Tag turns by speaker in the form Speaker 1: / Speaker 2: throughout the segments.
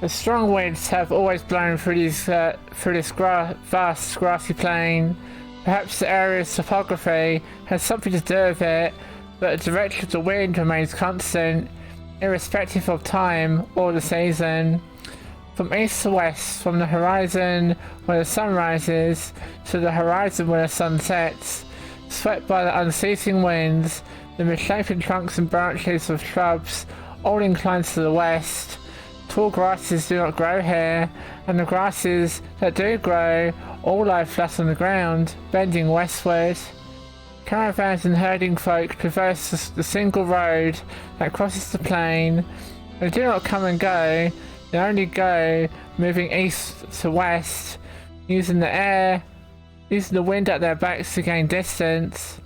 Speaker 1: The strong winds have always blown through this vast grassy plain. Perhaps the area's topography has something to do with it, but the direction of the wind remains constant, irrespective of time or the season. From east to west, from the horizon where the sun rises to the horizon where the sun sets, swept by the unceasing winds, the misshapen trunks and branches of shrubs all inclined to the west. Tall grasses do not grow here, and the grasses that do grow all lie flat on the ground, bending westward. Caravans and herding folk traverse the single road that crosses the plain. They do not come and go, they only go, moving east to west, using the wind at their backs to gain distance.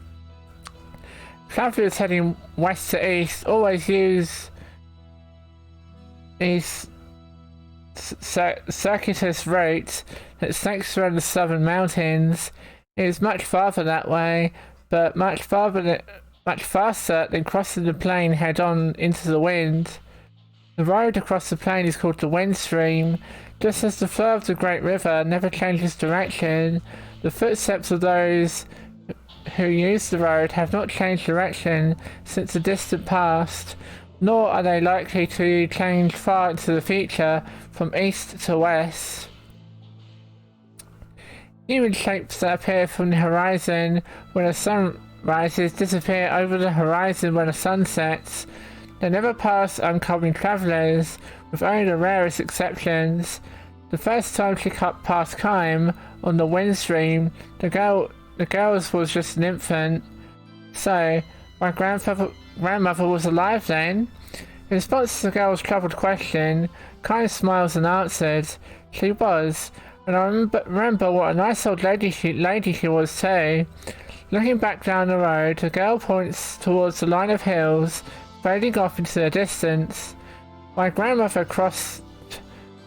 Speaker 1: Travellers heading west to east always use these circuitous route that snakes around the southern mountains. It is much farther that way, but much faster than crossing the plain head-on into the wind. The road across the plain is called the wind stream. Just as the flow of the great river never changes direction, the footsteps of those who use the road have not changed direction since the distant past, nor are they likely to change far into the future from east to west. Human shapes that appear from the horizon when the sun rises disappear over the horizon when the sun sets. They never pass oncoming travellers, with only the rarest exceptions. The first time she cut past Kime on the wind stream, the girls was just an infant. So, my grandmother was alive then? In response to the girl's troubled question, Kime smiles and answered, she was, and I remember what a nice old lady she was too. Looking back down the road, the girl points towards the line of hills, fading off into the distance. My grandmother crossed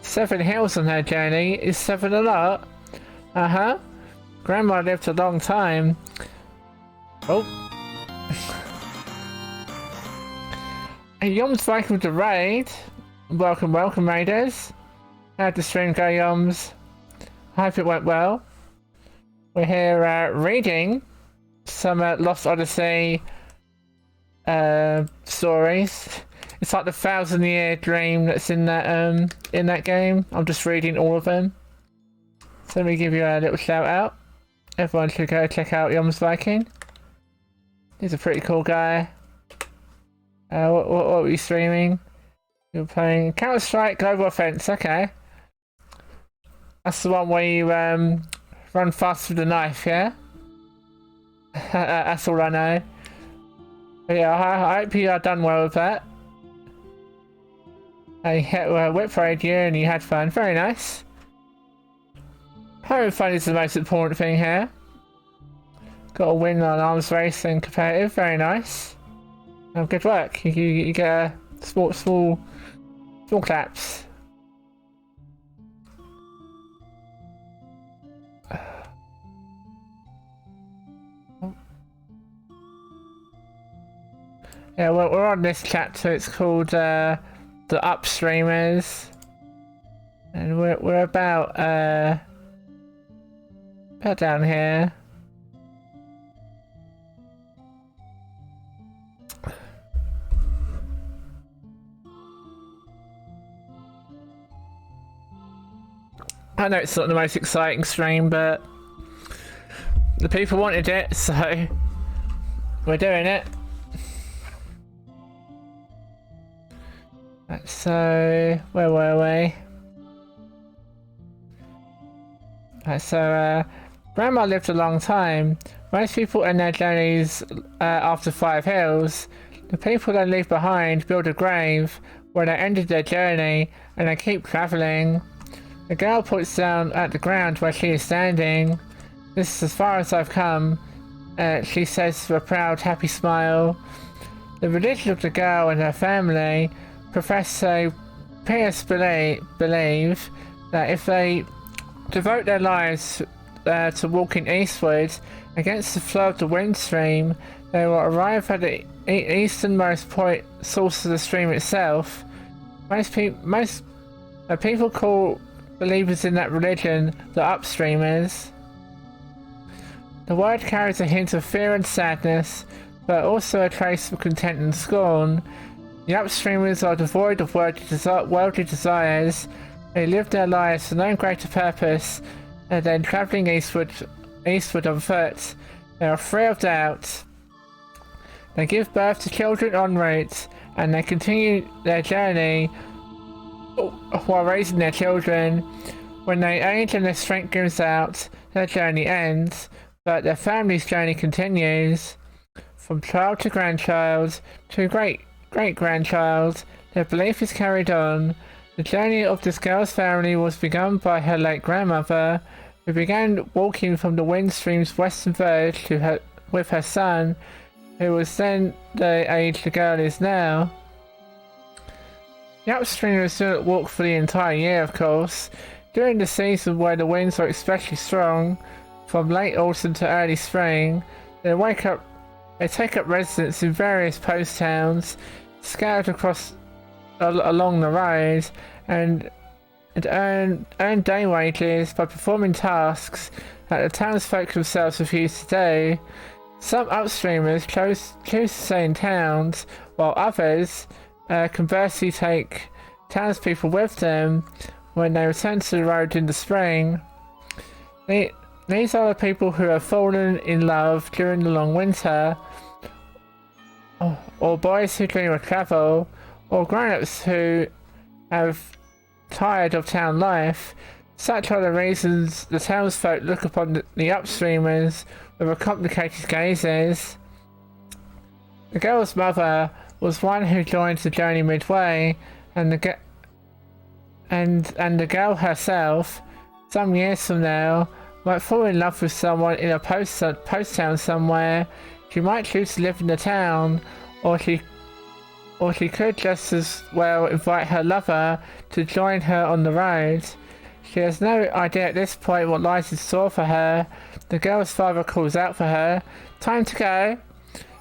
Speaker 1: 7 hills on her journey. Is 7 a lot? Uh-huh. Grandma lived a long time. Oh. Hey, Yoms, welcome to the raid. Welcome, raiders. How'd the stream go, Yoms? I hope it went well. We're here reading some Lost Odyssey stories. It's like the 1,000-year dream that's in that game. I'm just reading all of them. So let me give you a little shout out. Everyone should go check out Yoms Viking. He's a pretty cool guy. What were you streaming? You're playing Counter-Strike Global Offense, okay. That's the one where you run fast with the knife, yeah? That's all I know. But yeah, I hope you are done well with that. You whip raid you and you had fun. Very nice. Having fun is the most important thing here. Got a win on arms race and competitive. Very nice. Good work. You get a small claps. Yeah, we're on this chapter. It's called the Upstreamers, and we're about down here. I know it's not the most exciting stream, but the people wanted it, so we're doing it. Right, so where were we? Right, so Grandma lived a long time. Most people end their journeys after 5 hills. The people they leave behind build a grave where they ended their journey, and they keep travelling. The girl points down at the ground where she is standing. This is as far as I've come, she says with a proud, happy smile. The religion of the girl and her family profess to pious believe that if they devote their lives to walking eastward against the flow of the wind stream, they will arrive at the easternmost point source of the stream itself. Most People call believers in that religion the upstreamers. The word carries a hint of fear and sadness, but also a trace of content and scorn. The upstreamers are devoid of worldly desires. They live their lives for no greater purpose than then travelling eastward on foot. They are free of doubt. They give birth to children en route, and they continue their journey while raising their children. When they age and their strength gives out, their journey ends, but their family's journey continues. From child to grandchild to great-grandchild, their belief is carried on. The journey of this girl's family was begun by her late grandmother, who began walking from the Windstream's western verge with her son, who was then the age the girl is now. The upstreamers do not walk for the entire year, of course. During the season where the winds are especially strong, from late autumn to early spring, they take up residence in various post towns, scattered along the road, and earn day wages by performing tasks that the townsfolk themselves refuse to do. Some upstreamers choose to stay in towns, while others conversely take townspeople with them when they return to the road in the spring. These are the people who have fallen in love during the long winter, or boys who dream of travel, or grown-ups who have tired of town life. Such are the reasons the townsfolk look upon the upstreamers with complicated gazes. The girl's mother was one who joined the journey midway, and the girl herself, some years from now, might fall in love with someone in a post town somewhere. She might choose to live in the town, or she could just as well invite her lover to join her on the road. She has no idea at this point what lies in store for her. The girl's father calls out for her. Time to go.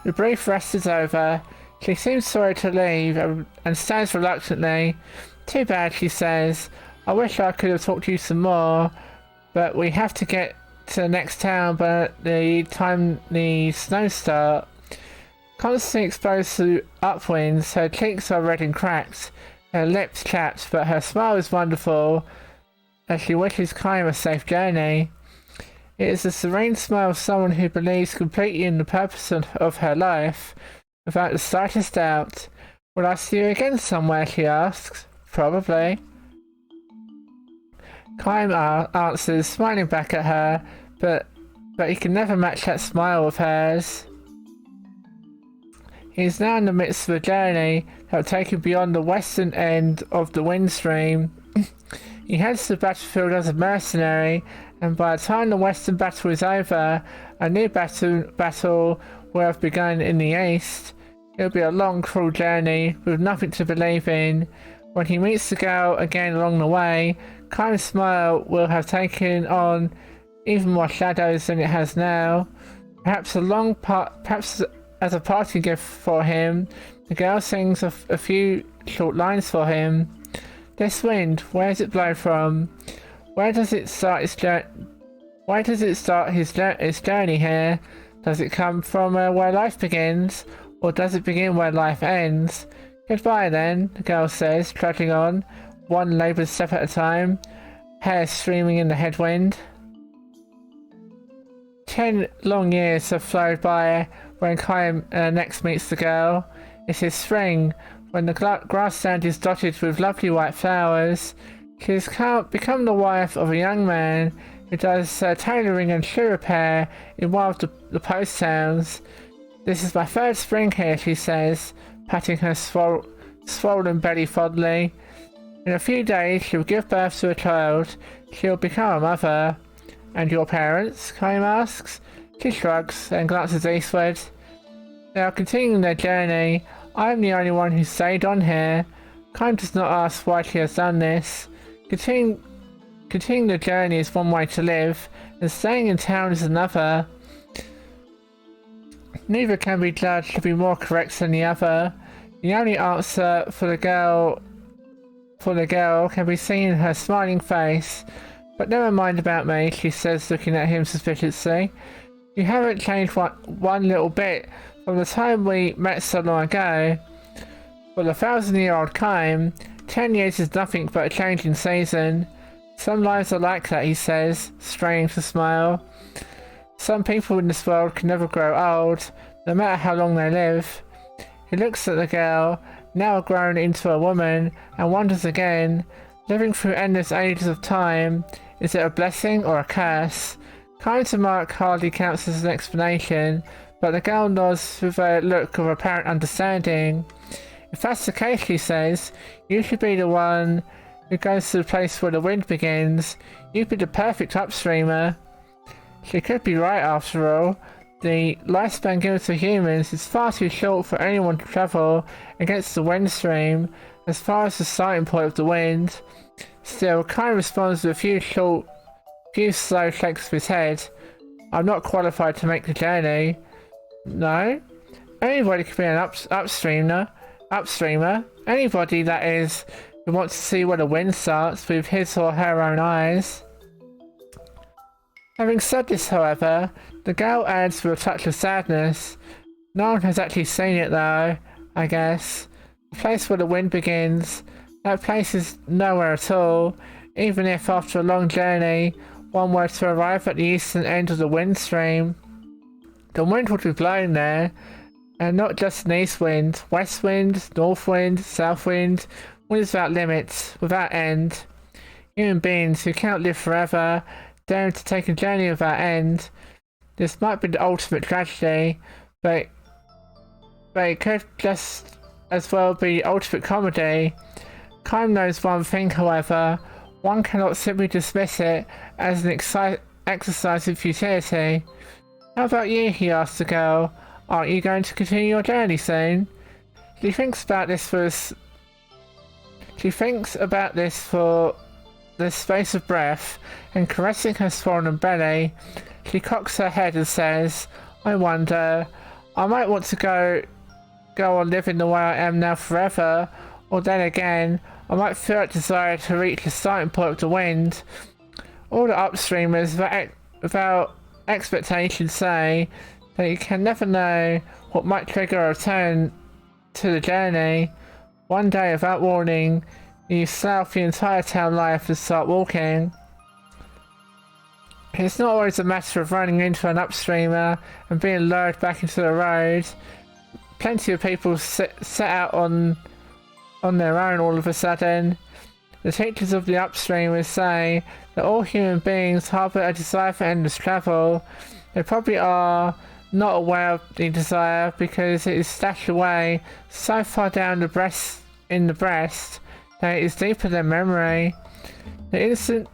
Speaker 1: The brief rest is over. She seems sorry to leave and stands reluctantly. Too bad, she says. I wish I could have talked to you some more, but we have to get to the next town by the time the snows start. Constantly exposed to upwinds, her cheeks are red and cracked, her lips chapped, but her smile is wonderful as she wishes Kaim a safe journey. It is the serene smile of someone who believes completely in the purpose of her life, without the slightest doubt. Will I see you again somewhere, she asks. Probably. Kaim answers, smiling back at her, but he can never match that smile of hers. He is now in the midst of a journey that will take him beyond the western end of the Windstream. He heads to the battlefield as a mercenary, and by the time the western battle is over, a new battle will have begun in the east. It will be a long, cruel journey with nothing to believe in. When he meets the girl again along the way, Kaim's smile will have taken on even more shadows than it has now. Perhaps as a parting gift for him, the girl sings a few short lines for him. This wind, where does it blow from? Where does it start his journey here? Does it come from where life begins, or does it begin where life ends? Goodbye then, the girl says, trudging on, one laboured step at a time, hair streaming in the headwind. 10 long years have flown by when Kaim next meets the girl. It is spring, when the grassland is dotted with lovely white flowers. She has become the wife of a young man who does tailoring and shoe repair in one of the post towns. This is my third spring here, she says, patting her swollen belly fondly. In a few days she'll give birth to a child. She'll become a mother. And your parents? Kaim asks. She shrugs and glances eastward. They are continuing their journey. I am the only one who stayed on here. Kaim does not ask why she has done this. Continuing the journey is one way to live, and staying in town is another. Neither can be judged to be more correct than the other. The only answer for the girl for the girl can be seen in her smiling face. But never mind about me, she says, looking at him suspiciously. You haven't changed one little bit from the time we met so long ago. For the 1,000-year-old Kime, 10 years is nothing but a changing season. Some lives are like that, he says, straining to smile. Some people in this world can never grow old, no matter how long they live. He looks at the girl, now grown into a woman, and wonders again, living through endless ages of time, is it a blessing or a curse? Kime's remark hardly counts as an explanation, but the girl nods with a look of apparent understanding. If that's the case, she says, you should be the one who goes to the place where the wind begins. You'd be the perfect upstreamer. She could be right after all. The lifespan given to humans is far too short for anyone to travel against the wind stream as far as the starting point of the wind. Still, Kai responds with a few slow shakes of his head. I'm not qualified to make the journey. No? Anybody could be an upstreamer. Anybody, that is, who wants to see where the wind starts with his or her own eyes. Having said this, however, the girl adds with a touch of sadness, no one has actually seen it though, I guess. The place where the wind begins, that place is nowhere at all, even if after a long journey, one were to arrive at the eastern end of the wind stream. The wind would be blowing there, and not just an east wind, west wind, north wind, south wind, winds without limits, without end. Human beings who cannot live forever, daring to take a journey without end. This might be the ultimate tragedy, but it could just as well be the ultimate comedy. Kime knows one thing, however, one cannot simply dismiss it as an exercise in futility. How about you, he asks the girl. Aren't you going to continue your journey soon? She thinks about this for the space of breath, and caressing her swollen belly, she cocks her head and says, I wonder, I might want to go on living the way I am now forever, or then again, I might feel that desire to reach the starting point of the wind. All the upstreamers without expectation say that you can never know what might trigger a return to the journey. One day, without warning, you slough off the entire town life and start walking. It's not always a matter of running into an upstreamer and being lured back into the road. Plenty of people set out on their own all of a sudden. The teachers of the upstreamers say that all human beings harbour a desire for endless travel. They probably are not aware of the desire because it is stashed away so far down the breast that it is deeper than memory. The instant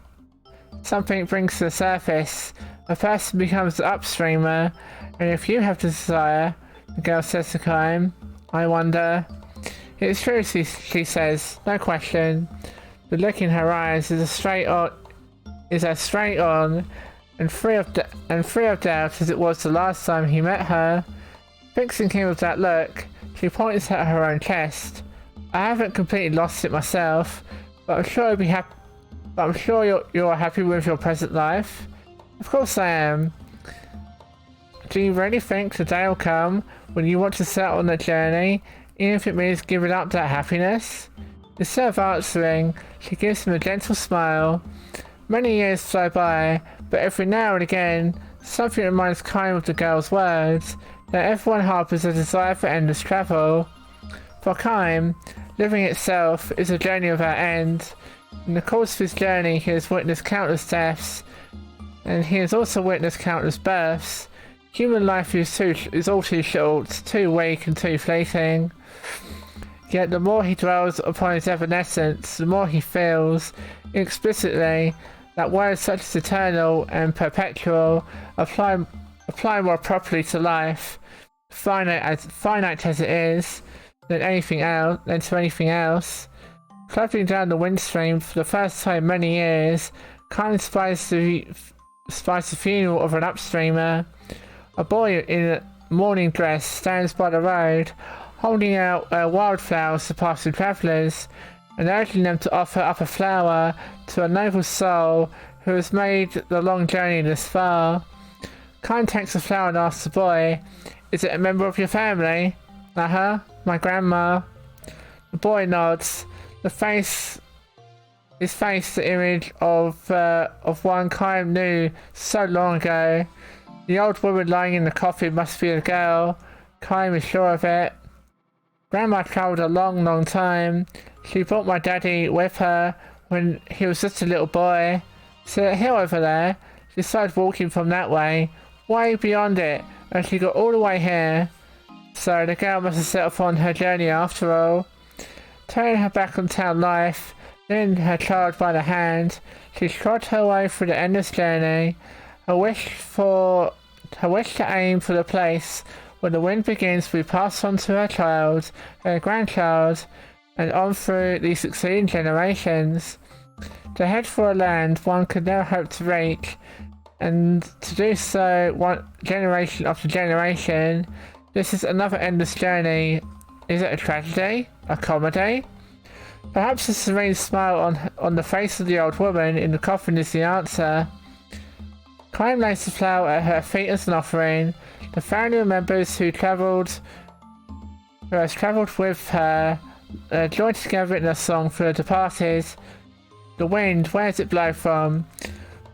Speaker 1: something brings to the surface, a person becomes the upstreamer, and if you have the desire, the girl says to Kime, I wonder. It's true, she says, no question. The look in her eyes is as straight on and free of doubt as it was the last time he met her. Fixing him with that look, she points at her own chest. I haven't completely lost it myself, but I'm sure you're happy with your present life. Of course I am. Do you really think the day will come when you want to set on the journey, even if it means giving up that happiness? Instead of answering, she gives him a gentle smile. Many years fly by, but every now and again, something reminds Kime of the girl's words, that everyone harbours a desire for endless travel. For Kime, living itself is a journey without end. In the course of his journey, he has witnessed countless deaths, and he has also witnessed countless births. Human life is all too short, too weak and too fleeting. Yet the more he dwells upon his evanescence, the more he feels, explicitly, that words such as eternal and perpetual apply more properly to life, finite as it is, than to anything else. Travelling down the windstream for the first time in many years, Kime spies the funeral of an upstreamer. A boy in a mourning dress stands by the road, holding out wildflowers to passing travellers. and urging them to offer up a flower to a noble soul who has made the long journey this far. Kime takes the flower and asks the boy, "Is it a member of your family?" "Uh-huh, my grandma." The boy nods. His face the image of one Kime knew so long ago. The old woman lying in the coffin must be a girl. Kime is sure of it. Grandma travelled a long time. She brought my daddy with her when he was just a little boy. See that hill over there? She started walking from that way, way beyond it, and she got all the way here. So the girl must have set off on her journey after all. Turning her back on town life, leading her child by the hand, she trod her way through the endless journey. Her wish to aim for the place where the wind begins to be passed on to her child, her grandchild, and on through the succeeding generations. To head for a land one could never hope to reach, and to do so one generation after generation. This is another endless journey. Is it a tragedy? A comedy? Perhaps a serene smile on the face of the old woman in the coffin is the answer. Kime lays the flower at her feet as an offering. The family members who has travelled with her join together in a song for the departed. The wind, where does it blow from?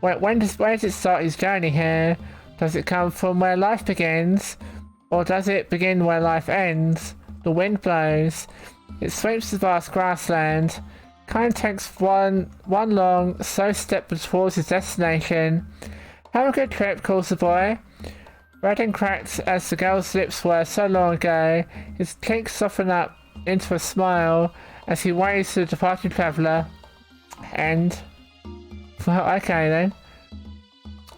Speaker 1: Where does it start its journey here? Does it come from where life begins? Or does it begin where life ends? The wind blows. It sweeps the vast grassland. Kime takes one long, slow step towards his destination. "Have a good trip," calls the boy. Red and cracked as the girl's lips were so long ago, his cheeks soften up into a smile as he waves to the departed traveller. End. Well, okay then.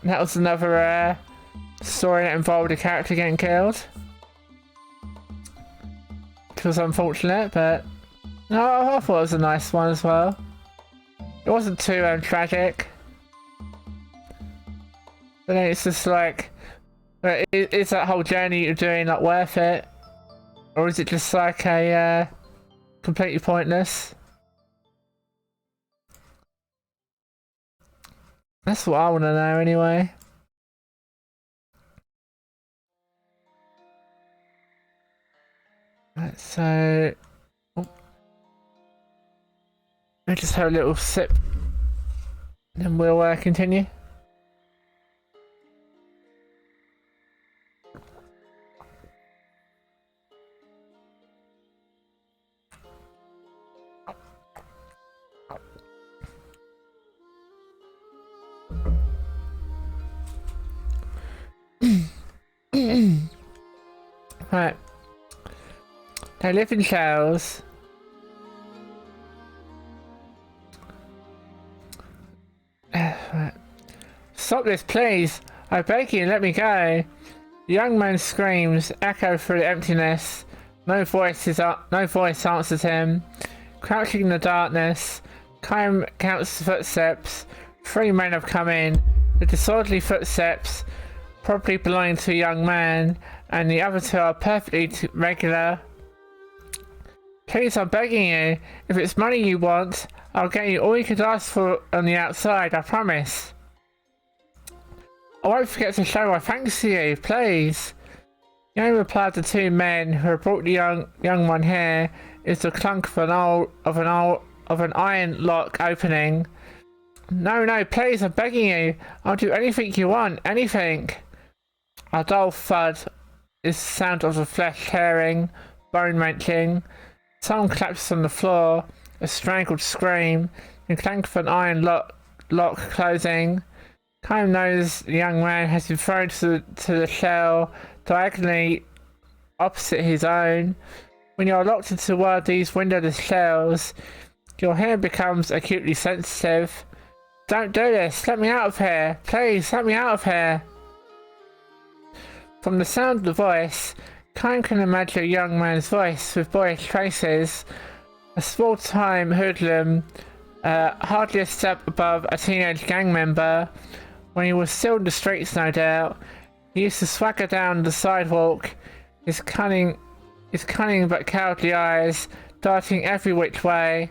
Speaker 1: That was another story that involved a character getting killed. It was unfortunate, but no, I thought it was a nice one as well. It wasn't too tragic. But then it's just like, is that whole journey you're doing like worth it? Or is it just like a completely pointless? That's what I want to know anyway. Right, so I just have a little sip, then we'll continue. Right. They live in shells. Right. "Stop this, please! I beg you, let me go!" The young man's screams echo through the emptiness. No voice answers him. Crouching in the darkness, Kime counts the footsteps. 3 men have come in. The disorderly footsteps, probably belonging to a young man, and the other 2 are perfectly regular. "Please, I'm begging you. If it's money you want, I'll get you all you could ask for on the outside, I promise. I won't forget to show my thanks to you, please." The only reply of the 2 men who have brought the young one here is the clunk of an iron lock opening. No, please, I'm begging you. I'll do anything you want, anything." A dull thud is the sound of the flesh tearing, bone wrenching. Someone collapses on the floor, a strangled scream, the clank of an iron lock closing. Kime knows the young man has been thrown to the shell diagonally opposite his own. When you are locked into one of these windowless shells, your hearing becomes acutely sensitive. "Don't do this! Let me out of here! Please, let me out of here!" From the sound of the voice, Kime can imagine a young man's voice with boyish traces. A small-time hoodlum, hardly a step above a teenage gang member. When he was still in the streets, no doubt, he used to swagger down the sidewalk, his cunning but cowardly eyes darting every which way.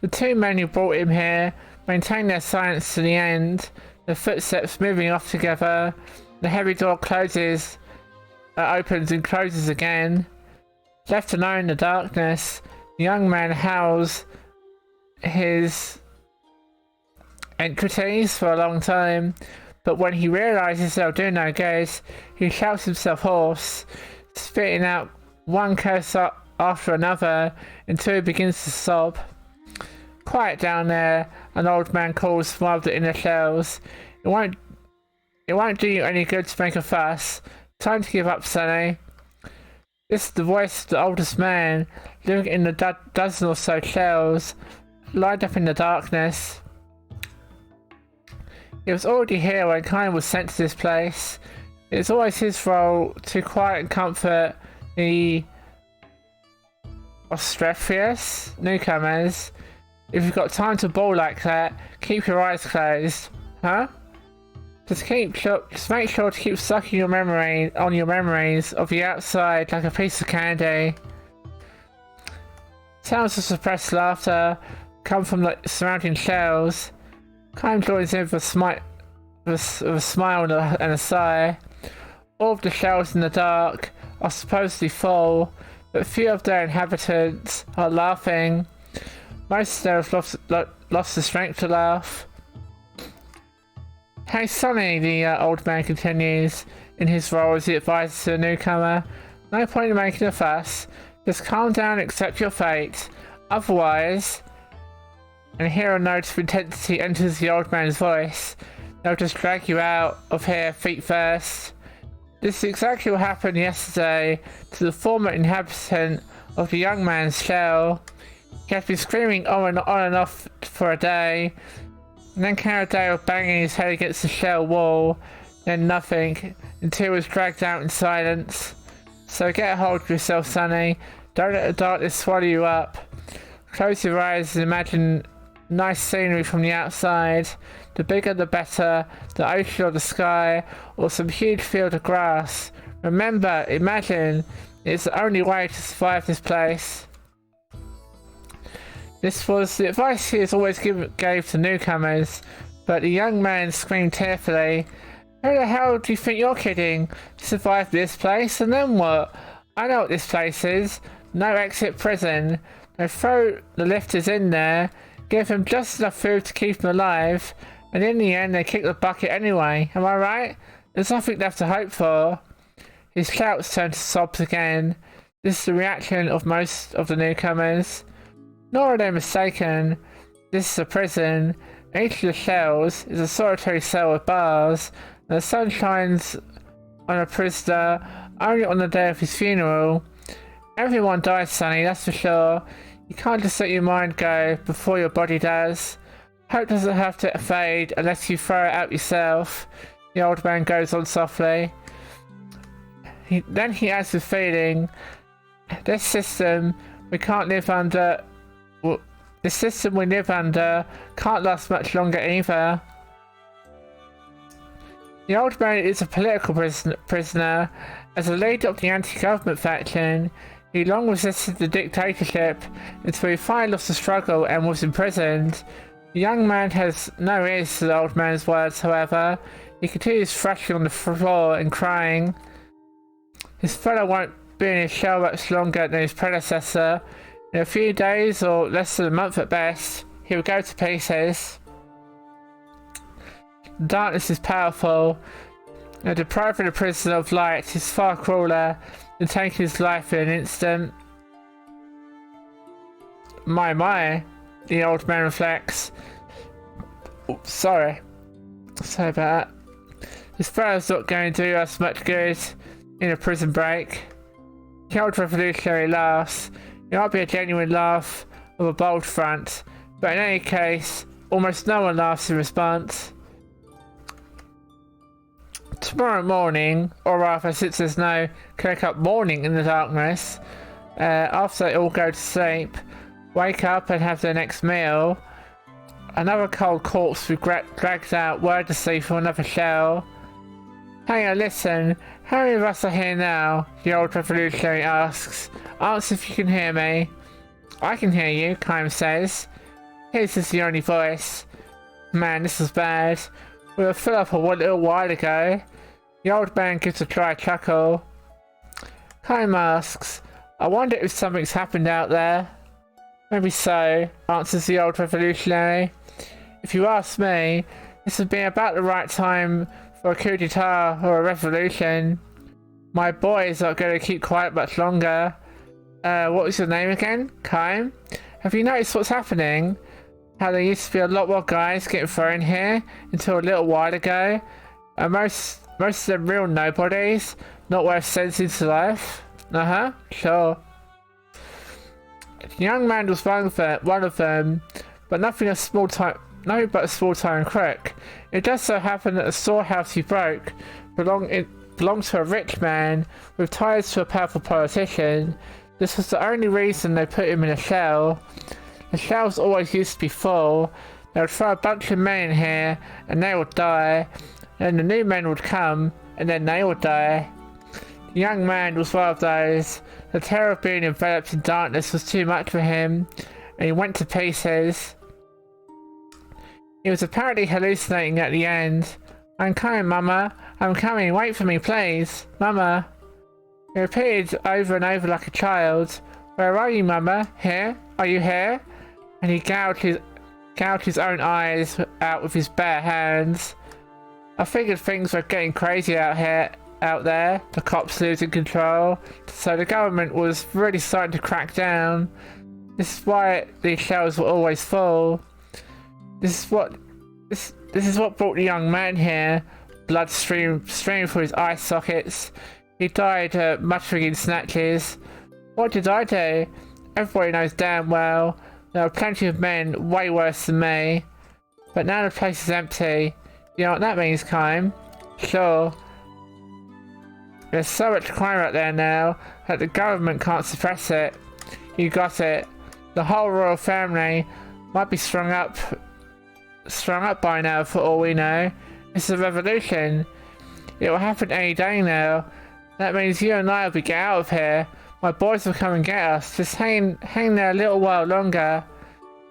Speaker 1: The two men who brought him here maintain their silence to the end, the footsteps moving off together. The heavy door opens and closes again. Left alone in the darkness, the young man howls his iniquities for a long time, but when he realizes they'll do no good, he shouts himself hoarse, spitting out one curse after another until he begins to sob. Quiet down there, an old man calls from one of the inner cells. It won't do you any good to make a fuss. Time to give up, Sonny. This is the voice of the oldest man, living in the dozen or so cells, lined up in the darkness. He was already here when Kine was sent to this place. It is always his role to quiet and comfort the Ostrefius newcomers. If you've got time to bawl like that, keep your eyes closed. Huh? Just make sure to keep sucking your memories of the outside like a piece of candy. Sounds of suppressed laughter come from the surrounding shells. Kime joins in with a smile and a sigh. All of the shells in the dark are supposedly full, but few of their inhabitants are laughing. Most of them have lost the strength to laugh. Hey Sonny, the old man continues, in his role as the advisor to the newcomer. No point in making a fuss. Just calm down and accept your fate. Otherwise, and here a note of intensity enters the old man's voice, they'll just drag you out of here feet first. This is exactly what happened yesterday to the former inhabitant of the young man's shell. He had been screaming on and off for a day, and then came a day of banging his head against the shell wall, then nothing, until he was dragged out in silence. So get a hold of yourself, Sonny. Don't let the darkness swallow you up. Close your eyes and imagine nice scenery from the outside. The bigger the better, the ocean or the sky, or some huge field of grass. Remember, imagine, it's the only way to survive this place. This was the advice he has always gave to newcomers, but the young man screamed tearfully, "Who the hell do you think you're kidding? Survive this place, and then what? I know what this place is. No exit prison. They throw the lifters in there, give them just enough food to keep them alive, and in the end they kick the bucket anyway. Am I right? There's nothing left to hope for." His shouts turned to sobs again. This is the reaction of most of the newcomers. Nor are they mistaken. This is a prison. Each of the cells is a solitary cell with bars, and the sun shines on a prisoner only on the day of his funeral. Everyone dies, Sonny, that's for sure. You can't just let your mind go before your body does. Hope doesn't have to fade unless you throw it out yourself. The old man goes on softly. Then he adds with feeling, this system we live under can't last much longer either. The old man is a political prisoner. As a leader of the anti-government faction, he long resisted the dictatorship until he finally lost the struggle and was imprisoned. The young man has no ears to the old man's words, however. He continues thrashing on the floor and crying. His fellow won't be in his shell much longer than his predecessor. In a few days, or less than a month at best, he will go to pieces. Darkness is powerful, and depriving a prisoner of light is far crueler than taking his life in an instant. My, the old man reflects. Oh, sorry about that. This fellow's not going to do us much good in a prison break. The old revolutionary laughs. It might be a genuine laugh of a bold front, but in any case, almost no one laughs in response. Tomorrow morning, or rather since there's no clear-cut morning in the darkness, after they all go to sleep, wake up and have their next meal, another cold corpse will be dragged out wordlessly from another shell. Hey, listen, how many of us are here now? The old revolutionary asks. Answer if you can hear me. I can hear you, Kime says. His is the only voice. Man, this is bad. We were full up a little while ago. The old man gives a dry chuckle. Kaim asks, I wonder if something's happened out there. Maybe so, answers the old revolutionary. If you ask me, this would be about the right time for a coup d'etat or a revolution. My boys aren't going to keep quiet much longer. What was your name again? Kaim? Have you noticed what's happening? How there used to be a lot more guys getting thrown here until a little while ago. And most of them real nobodies, not worth sending to life. Sure. The young man was one of them, but nothing but a small-time crook. It just so happened that the storehouse he broke belonged to a rich man with ties to a powerful politician. This was the only reason they put him in a shell. The shells always used to be full. They would throw a bunch of men in here and they would die. Then the new men would come and then they would die. The young man was one of those. The terror of being enveloped in darkness was too much for him and he went to pieces. He was apparently hallucinating at the end. I'm coming, Mama. I'm coming. Wait for me, please. Mama. He repeated over and over like a child. Where are you, Mama? Here? Are you here? And he gouged his own eyes out with his bare hands. I figured things were getting crazy out there. The cops losing control. So the government was really starting to crack down. This is why these shells were always full. This is what brought the young man here. Blood streamed through his eye sockets. He died muttering in snatches. What did I do? Everybody knows damn well there are plenty of men way worse than me. But now the place is empty. You know what that means, Kaim? Sure. There's so much crime out there now that the government can't suppress it. You got it. The whole royal family might be strung up by now for all we know. It's a revolution. It will happen any day now. That means you and I will be get out of here. My boys will come and get us. Just hang there a little while longer.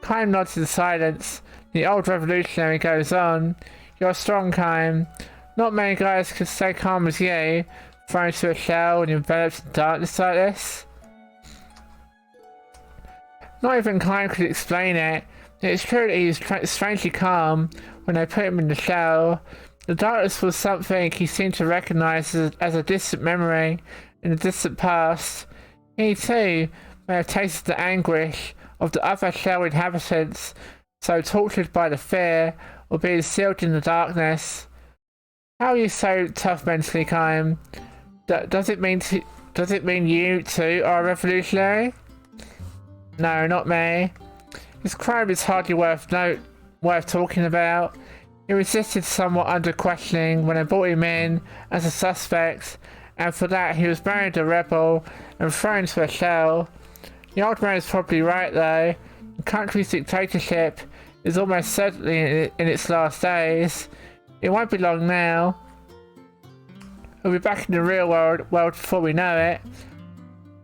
Speaker 1: Kaim nods in silence. The old revolutionary goes on. You're strong, Kaim. Not many guys could stay calm as you, thrown to a shell and enveloped in darkness like this. Not even Kaim could explain it. It's true that he was strangely calm when they put him in the shell. The darkness was something he seemed to recognize as a distant memory in the distant past. He too may have tasted the anguish of the other shell inhabitants, so tortured by the fear of being sealed in the darkness. How are you so tough mentally, Kaim? Does it mean you too are a revolutionary? No, not me. His crime is hardly worth talking about. He resisted somewhat under questioning when I brought him in as a suspect, and for that he was married a rebel and thrown to a shell. The old man is probably right though. The country's dictatorship is almost certainly in its last days. It won't be long now. We'll be back in the real world before we know it.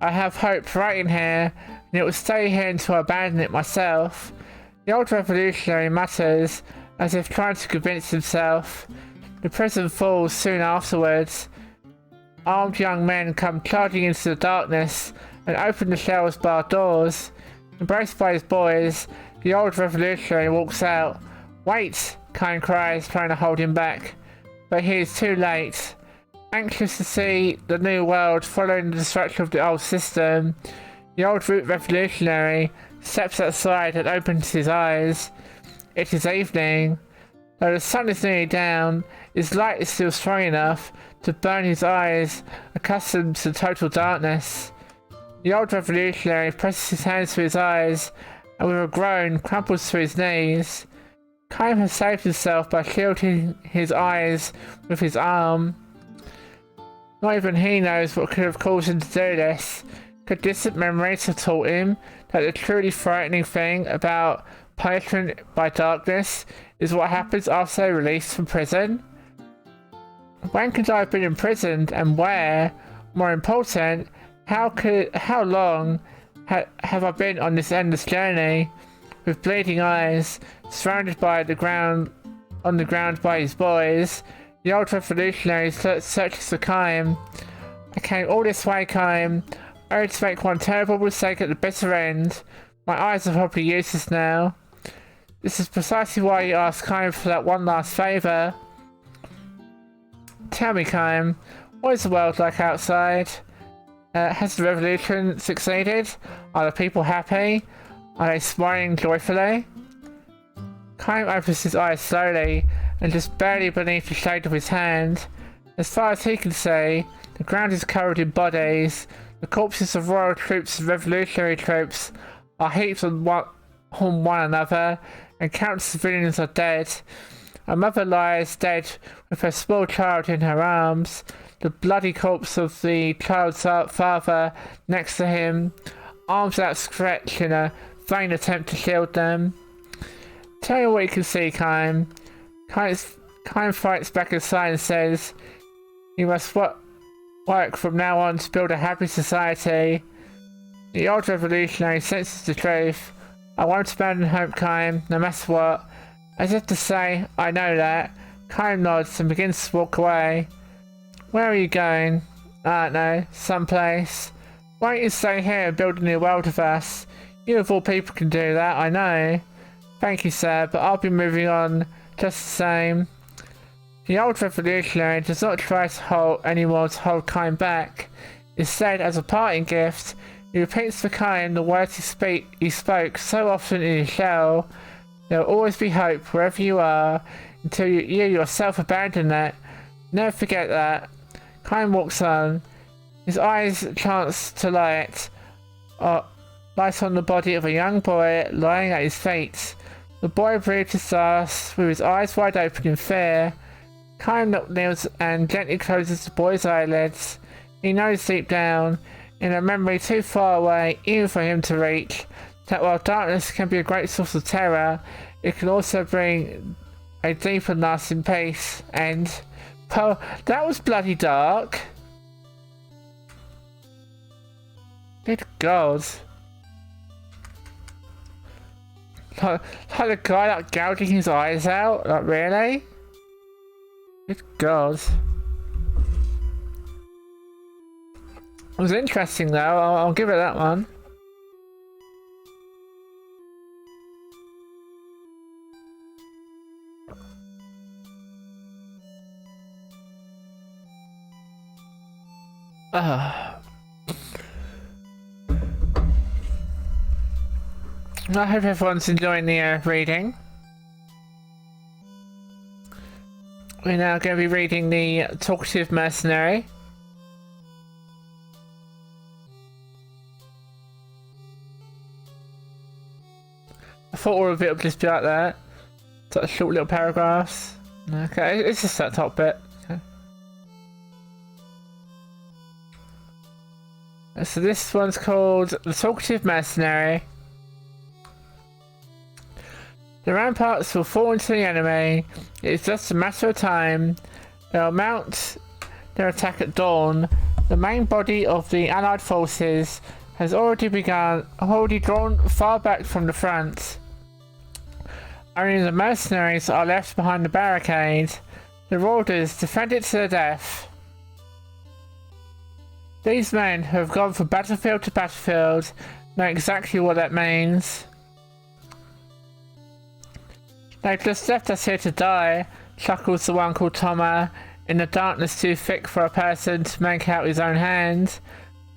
Speaker 1: I have hope right in here, and it will stay here until I abandon it myself. The old revolutionary mutters, as if trying to convince himself. The prison falls soon afterwards. Armed young men come charging into the darkness and open the shell's barred doors. Embraced by his boys, the old revolutionary walks out. Wait! Kaim cries, trying to hold him back. But he is too late. Anxious to see the new world following the destruction of the old system, the old root revolutionary steps outside and opens his eyes. It is evening. Though the sun is nearly down, his light is still strong enough to burn his eyes, accustomed to total darkness. The old revolutionary presses his hands to his eyes and with a groan crumples to his knees. Kaim has saved himself by shielding his eyes with his arm. Not even he knows what could have caused him to do this. Could distant memories have taught him that the truly frightening thing about punishment by darkness is what happens after they're released from prison? When could I have been imprisoned and where? More important, how long have I been on this endless journey? with bleeding eyes, surrounded by the ground on the ground by his boys. The old revolutionary searches for Kaim. I came all this way, Kaim, only to make one terrible mistake at the bitter end. My eyes are probably useless now. This is precisely why you asked Kaim for that one last favour. Tell me, Kaim, what is the world like outside? Has the revolution succeeded? Are the people happy? Are they smiling joyfully? Kaim opens his eyes slowly and just barely beneath the shade of his hand. As far as he can see, the ground is covered in bodies. The corpses of royal troops and revolutionary troops are heaped on one another, and countless civilians are dead. A mother lies dead with her small child in her arms, the bloody corpse of the child's father next to him, arms outstretched in a vain attempt to shield them. Tell me what you can see, Kaim. Kaim fights back aside and says, you must work from now on to build a happy society. The old revolutionary senses the truth. I won't abandon hope, Kaim, no matter what. As if to say, I know that, Kaim nods and begins to walk away. Where are you going? I don't know, someplace. Why don't you stay here and build a new world with us? You of all people can do that, I know. Thank you, sir, but I'll be moving on just the same. The old revolutionary does not try to hold Kaim back. Instead, as a parting gift, he repeats for Kaim the words he spoke so often in his shell. There will always be hope wherever you are, until you yourself abandon it. Never forget that. Kaim walks on. His eyes chance to light on the body of a young boy lying at his feet. The boy breathed his last with his eyes wide open in fear. Kaim kneels and gently closes the boy's eyelids. He knows deep down, in a memory too far away even for him to reach, that while darkness can be a great source of terror, it can also bring a deep and lasting peace. And, well, that was bloody dark. Good God. Like the guy like gouging his eyes out? Like, really? Good God. It was interesting though, I'll give it that one. I hope everyone's enjoying the reading. We're now going to be reading the Talkative Mercenary. I thought all of it would just be like that. Sort of short little paragraphs. Okay, it's just that top bit. Okay. So this one's called The Talkative Mercenary. The ramparts will fall into the enemy. It's just a matter of time. They'll mount their attack at dawn. The main body of the Allied forces has already drawn far back from the front. Only the mercenaries are left behind the barricade. The Marauders defend it to the death. These men who have gone from battlefield to battlefield know exactly what that means. They've just left us here to die, chuckles the one called Toma, in the darkness too thick for a person to make out his own hand.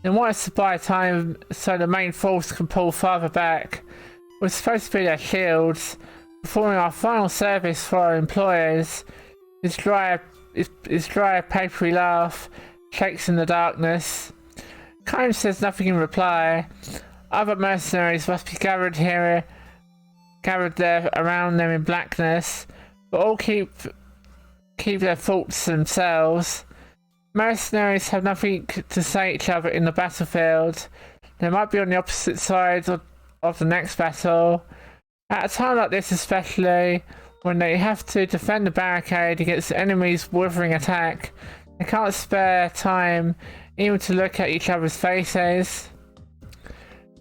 Speaker 1: They want us to buy time so the main force can pull farther back. We're supposed to be their shields, performing our final service for our employers. His dry, papery laugh shakes in the darkness. Kaim says nothing in reply. Other mercenaries must be gathered there around them in blackness, but all keep their thoughts to themselves. Mercenaries have nothing to say to each other in the battlefield. They might be on the opposite sides of the next battle. At a time like this especially, when they have to defend the barricade against the enemy's withering attack, they can't spare time even to look at each other's faces.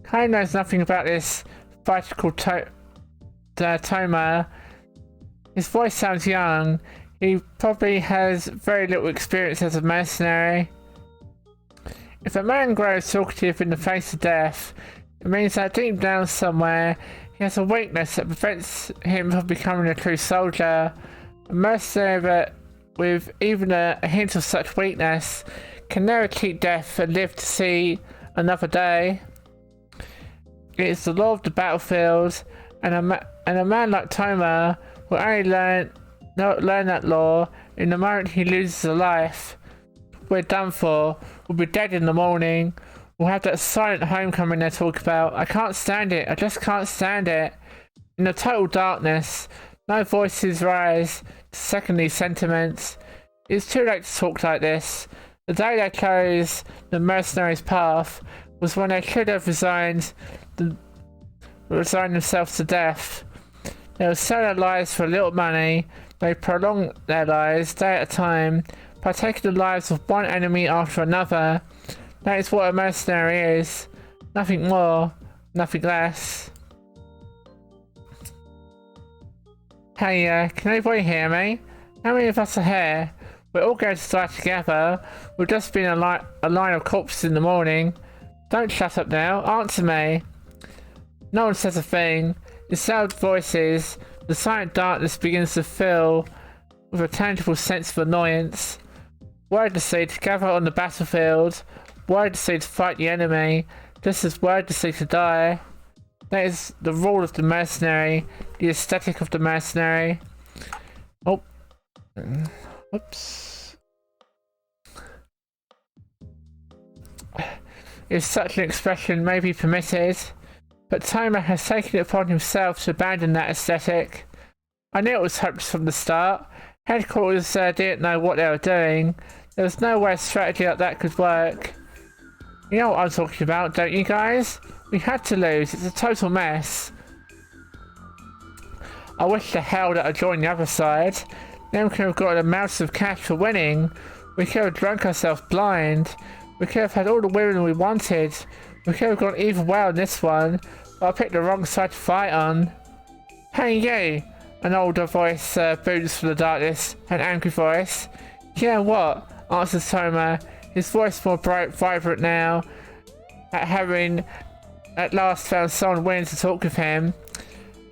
Speaker 1: Kaim knows nothing about this Toma. His voice sounds young. He probably has very little experience as a mercenary. If a man grows talkative in the face of death, it means that deep down somewhere he has a weakness that prevents him from becoming a true soldier. A mercenary with even a hint of such weakness can never cheat death and live to see another day. It is the law of the battlefield, and a man like Toma will only learn that law in the moment he loses a life. We're done for. We'll be dead in the morning. We'll have that silent homecoming they talk about. I can't stand it. I just can't stand it. In the total darkness, no voices rise to second these sentiments. It's too late to talk like this. The day they chose the mercenaries' path was when they should have resigned themselves to death. They would sell their lives for a little money. They prolong their lives day at a time by taking the lives of one enemy after another. That is what a mercenary is. Nothing more, nothing less. Hey, can anybody hear me? How many of us are here? We're all going to die together. We'll just be in a line of corpses in the morning. Don't shut up now. Answer me. No one says a thing. In loud voices, the silent darkness begins to fill with a tangible sense of annoyance. Wordlessly to gather on the battlefield, wordlessly to fight the enemy, just as wordlessly to die. That is the rule of the mercenary, the aesthetic of the mercenary. Oh. Oops. If such an expression may be permitted, but Toma has taken it upon himself to abandon that aesthetic. I knew it was hopeless from the start. Headquarters didn't know what they were doing. There was no way a strategy like that could work. You know what I'm talking about, don't you guys? We had to lose. It's a total mess. I wish to hell that I joined the other side. Then we could have got a mouse of cash for winning. We could have drunk ourselves blind. We could have had all the women we wanted. We could have gone either way on this one, but I picked the wrong side to fight on. Hey you! An older voice booms from the darkness, an angry voice. Yeah, what? Answers Toma, his voice more bright, vibrant now, at having at last found someone willing to talk with him.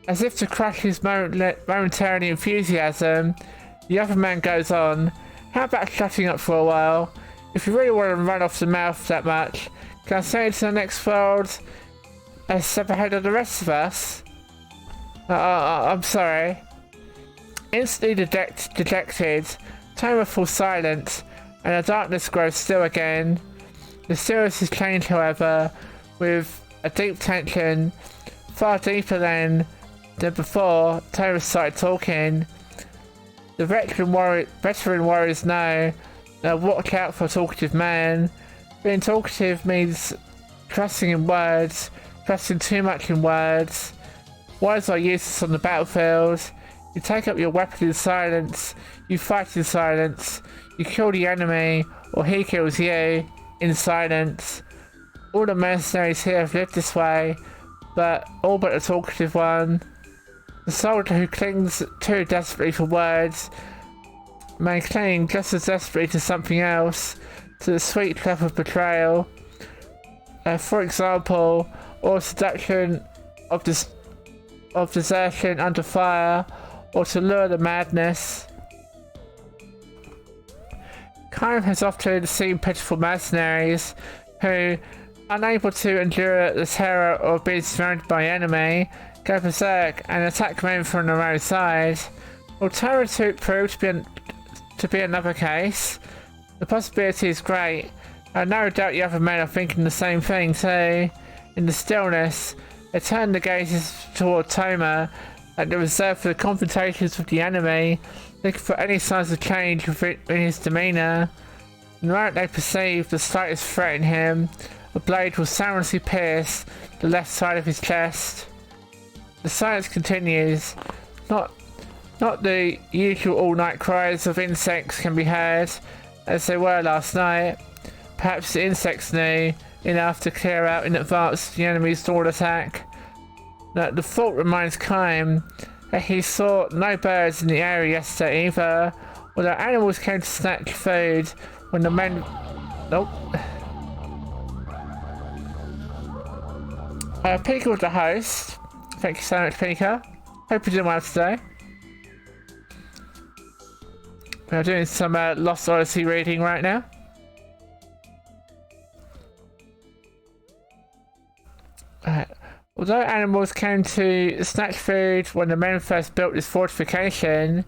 Speaker 1: As if to crush his momentary enthusiasm, the other man goes on. How about shutting up for a while? If you really want to run off the mouth that much, can I send you to the next world a step ahead of the rest of us? I'm sorry. Instantly dejected, Toma falls silent, and the darkness grows still again. The stillness is changed, however, with a deep tension, far deeper than before. Toma started talking. The veteran warriors know. Now watch out for a talkative man. Being talkative means trusting in words, trusting too much in words. Words are useless on the battlefield. You take up your weapon in silence, you fight in silence, you kill the enemy, or he kills you, in silence. All the mercenaries here have lived this way, but all but the talkative one. The soldier who clings too desperately for words may cling just as desperately to something else, to the sweet trap of betrayal. For example, or seduction of desertion under fire, or to lure the madness. Crime has often seen pitiful mercenaries who, unable to endure the terror of being surrounded by enemy, go berserk and attack men from their own side. Will terror prove to be another case? The possibility is great. I no doubt the other men are thinking the same thing too. In the stillness, they turn the gazes toward Toma, and they reserve for the confrontations with the enemy, looking for any signs of change in his demeanour. The moment they perceive the slightest threat in him, a blade will soundlessly pierce the left side of his chest. The silence continues. Not the usual all-night cries of insects can be heard, as they were last night. Perhaps the insects knew enough to clear out in advance the enemy's dawn attack. The thought reminds Kime that he saw no birds in the area yesterday either, although animals came to snatch food when the men... Nope. Pika was the host. Thank you so much, Pika. Hope you're doing well today. We're doing some Lost Odyssey reading right now. Although animals came to snatch food when the men first built this fortification,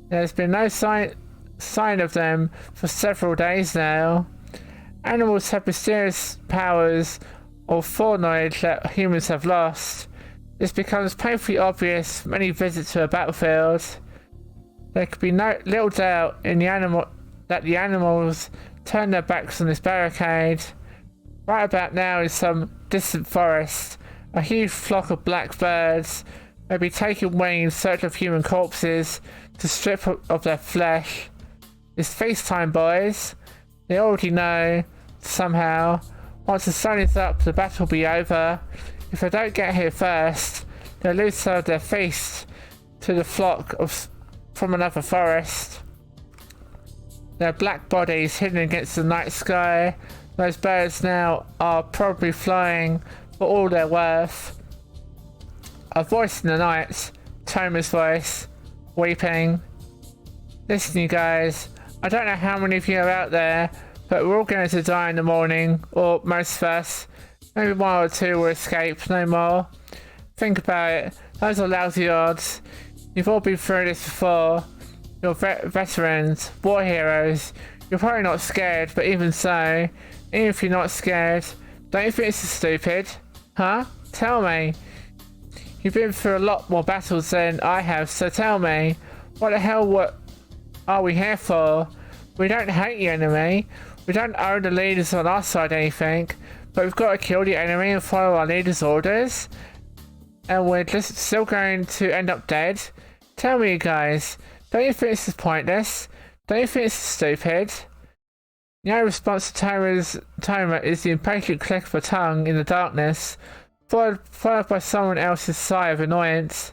Speaker 1: there's been no sign of them for several days now. Animals have mysterious powers or foreknowledge that humans have lost. This becomes painfully obvious when you visit to a battlefield. There could be little doubt in that the animals turned their backs on this barricade. Right about now in some distant forest, a huge flock of black birds may be taking wing in search of human corpses to strip of their flesh. It's feast time, boys. They already know, somehow. Once the sun is up, the battle will be over. If they don't get here first, they'll lose some of their feast to the flock from another forest. Their black bodies hidden against the night sky. Those birds now are probably flying for all they're worth. A voice in the night, Toma's voice, weeping. Listen, you guys, I don't know how many of you are out there, but we're all going to die in the morning, or most of us. Maybe one or two will escape, no more. Think about it, those are lousy odds. You've all been through this before. You're veterans, war heroes. You're probably not scared, but even so, even if you're not scared, don't you think this is stupid? Huh? Tell me. You've been through a lot more battles than I have, so tell me, what the hell are we here for? We don't hate the enemy. We don't owe the leaders on our side anything, but we've got to kill the enemy and follow our leaders' orders. And we're just still going to end up dead. Tell me, you guys, don't you think this is pointless? Don't you think this is stupid? The only response to Toma is the impatient click of a tongue in the darkness, followed by someone else's sigh of annoyance.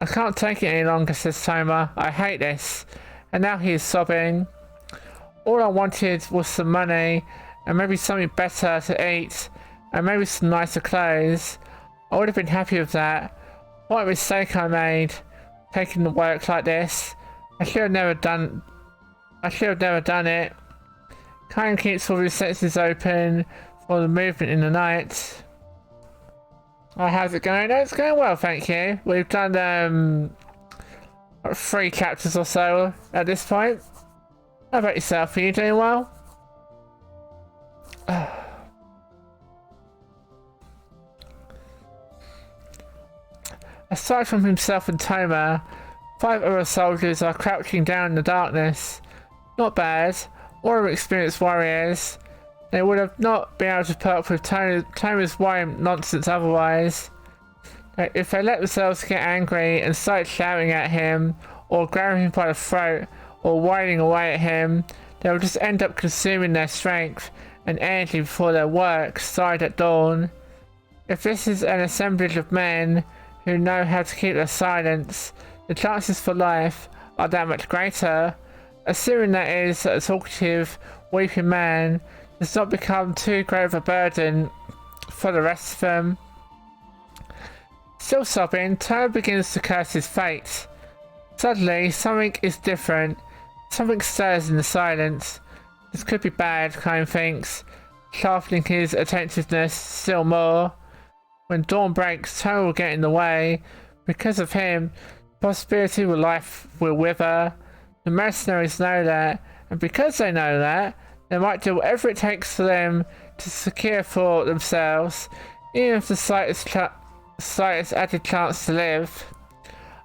Speaker 1: I can't take it any longer, says Toma. I hate this. And now he is sobbing. All I wanted was some money, and maybe something better to eat, and maybe some nicer clothes. I would have been happy with that. What a mistake I made, taking the work like this. I should have never done it. Kine keeps all his senses open for the movement in the night. Oh, how's it going? Oh, it's going well, thank you. We've done 3 chapters or so at this point. How about yourself? Are you doing well? Aside from himself and Toma, 5 other soldiers are crouching down in the darkness. Not bad. All experienced warriors. They would have not been able to put up with Toma's whine nonsense otherwise. If they let themselves get angry and start shouting at him, or grabbing him by the throat, or whining away at him, they will just end up consuming their strength and energy before their work started at dawn. If this is an assemblage of men who know how to keep their silence, the chances for life are that much greater. Assuming that is that a talkative, weeping man does not become too great of a burden for the rest of them. Still sobbing, Toma begins to curse his fate. Suddenly, something is different. Something stirs in the silence. This could be bad, Kine thinks, sharpening his attentiveness still more. When dawn breaks, Toma will get in the way. Because of him, the possibility of life will wither. The mercenaries know that, and because they know that, they might do whatever it takes for them to secure for themselves, even if the slightest added chance to live.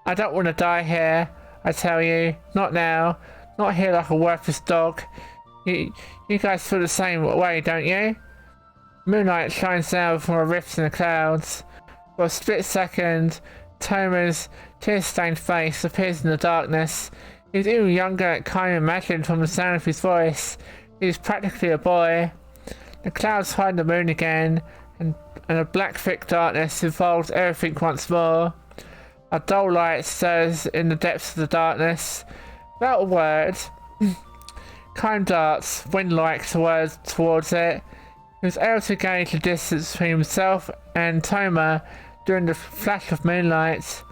Speaker 1: I don't want to die here, I tell you. Not now. Not here like a worthless dog. You guys feel the same way, don't you? Moonlight shines down from a rift in the clouds. For a split second, Toma's tear-stained face appears in the darkness. He's even younger than Kine imagined from the sound of his voice. He's practically a boy. The clouds hide the moon again, and and a black thick darkness involves everything once more. A dull light stirs in the depths of the darkness. Without a word, Kime darts, wind-like towards it. He was able to gauge the distance between himself and Toma during the flash of moonlight.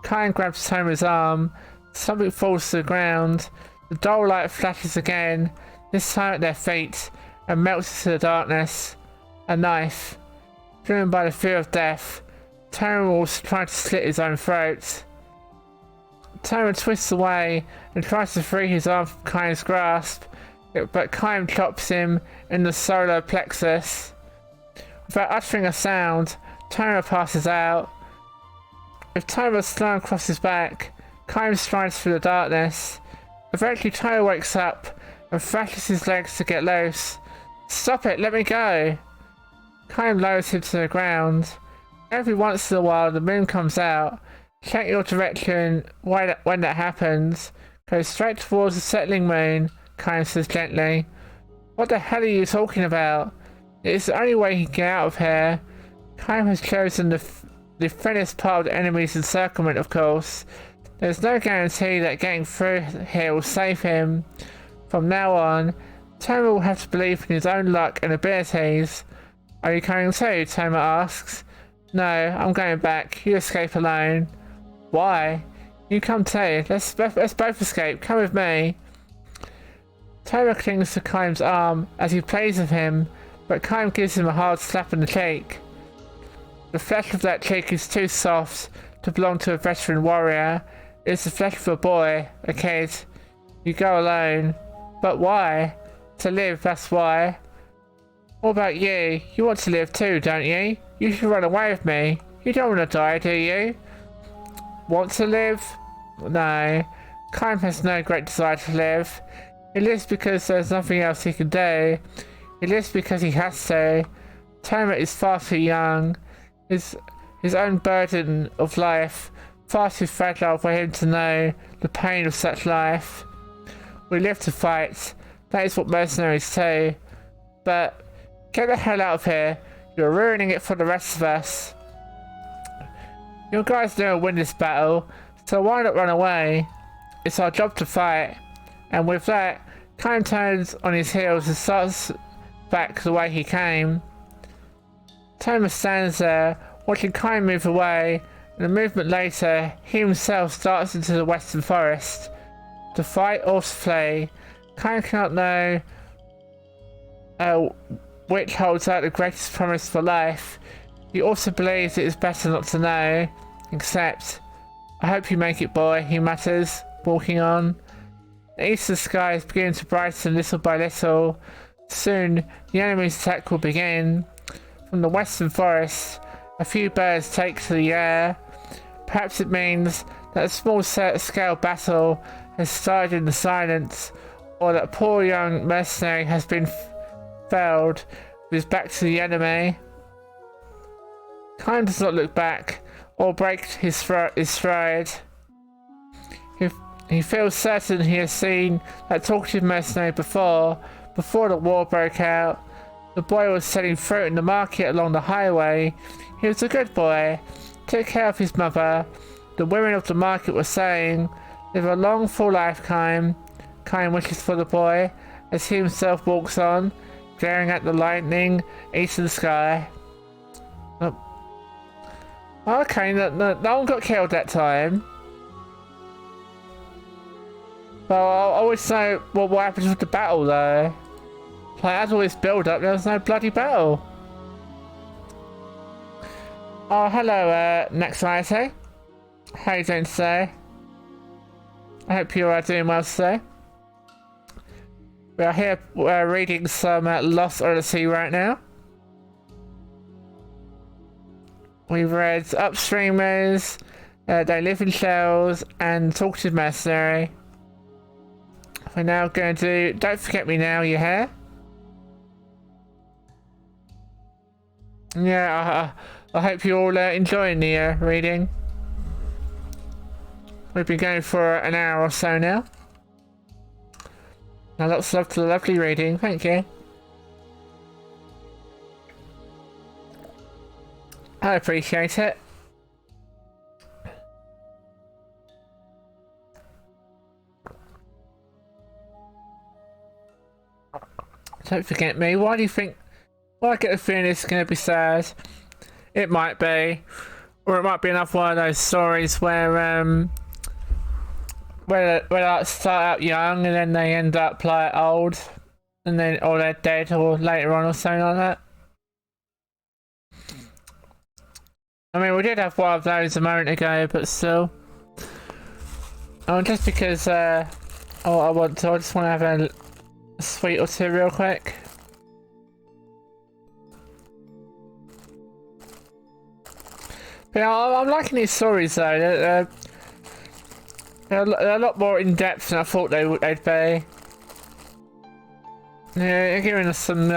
Speaker 1: Kime grabs Toma's arm. Something falls to the ground. The dull light flashes again, this time at their feet, and melts into the darkness. A knife. Driven by the fear of death, Toma was trying to slit his own throat. Toma twists away and tries to free his arm from Kime's grasp, but Kime chops him in the solar plexus. Without uttering a sound, Toma passes out. With Toma slung across his back, Kime strides through the darkness. Eventually Toma wakes up and thrashes his legs to get loose. "Stop it, let me go!" Kime lowers him to the ground. Every once in a while the moon comes out. Check your direction when that happens. Go straight towards the settling moon, Kime says gently. "What the hell are you talking about? It's the only way he can get out of here." Kime has chosen the thinnest part of the enemy's encirclement, of course. There's no guarantee that getting through here will save him. From now on, Toma will have to believe in his own luck and abilities. "Are you coming too?" Toma asks. "No, I'm going back. You escape alone." "Why?" "You come too. Let's both escape. Come with me." Toma clings to Kime's arm as he plays with him, but Kime gives him a hard slap on the cheek. The flesh of that cheek is too soft to belong to a veteran warrior. It's the flesh of a boy, a kid. "You go alone." "But why?" "To live, that's why." "What about you? You want to live too, don't you? You should run away with me. You don't want to die, do you?" "Want to live?" No. Kime has no great desire to live. He lives because there's nothing else he can do. He lives because he has to. Toma is far too young. His own burden of life, far too fragile for him to know the pain of such life. We live to fight. That is what mercenaries do. But get the hell out of here. You're ruining it for the rest of us. Your guys never win this battle, so why not run away? It's our job to fight. And with that, Kime turns on his heels and starts back the way he came. Toma stands there, watching Kime move away, and a movement later, he himself starts into the western forest. To fight or to flee, Kime cannot know which holds out the greatest promise for life. He also believes it is better not to know, except, "I hope you make it, boy," he mutters, walking on. The eastern sky is beginning to brighten little by little. Soon, the enemy's attack will begin. From the western forest, a few birds take to the air. Perhaps it means that a small-scale battle has started in the silence, or that a poor young mercenary has been felled with his back to the enemy. Kime does not look back, or break his stride. He feels certain he has seen that talkative mercenary before the war broke out. The boy was selling fruit in the market along the highway. He was a good boy, took care of his mother. The women of the market were saying, "Live a long, full lifetime." Kime wishes for the boy as he himself walks on, glaring at the lightning eastern sky. Okay, no one got killed that time. Well, I always know what happens with the battle though. Like, as all this build up, there was no bloody battle. Oh, hello, Nexity. How are you doing today? I hope you are doing well today. We are here reading some Lost Odyssey right now. We've read Upstreamers, They Live in Shells, and Talkative Mercenary. We're now going to do Don't Forget Me Now, You Hear? Yeah, I hope you're all enjoying the reading. We've been going for an hour or so now. Now lots of lovely reading, thank you. I appreciate it. Don't forget me. Why do you think? Well, I get the feeling it's going to be sad. It might be, or it might be another one of those stories where they like start out young and then they end up like old, and then or they're dead or later on or something like that. I mean, we did have one of those a moment ago, but still. Oh, just because I just want to have a sweet or two real quick. But yeah, I'm liking these stories though. They're a lot more in depth than I thought they'd be. Yeah, they're giving us some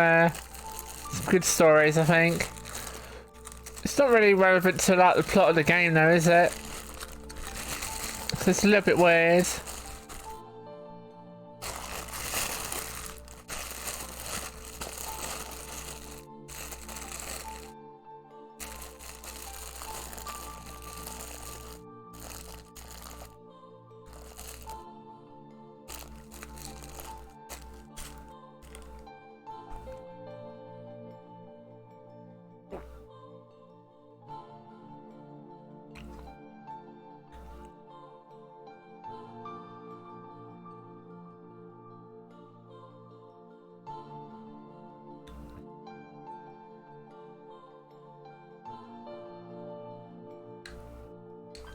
Speaker 1: good stories, I think. It's not really relevant to like the plot of the game though, is it? So it's a little bit weird.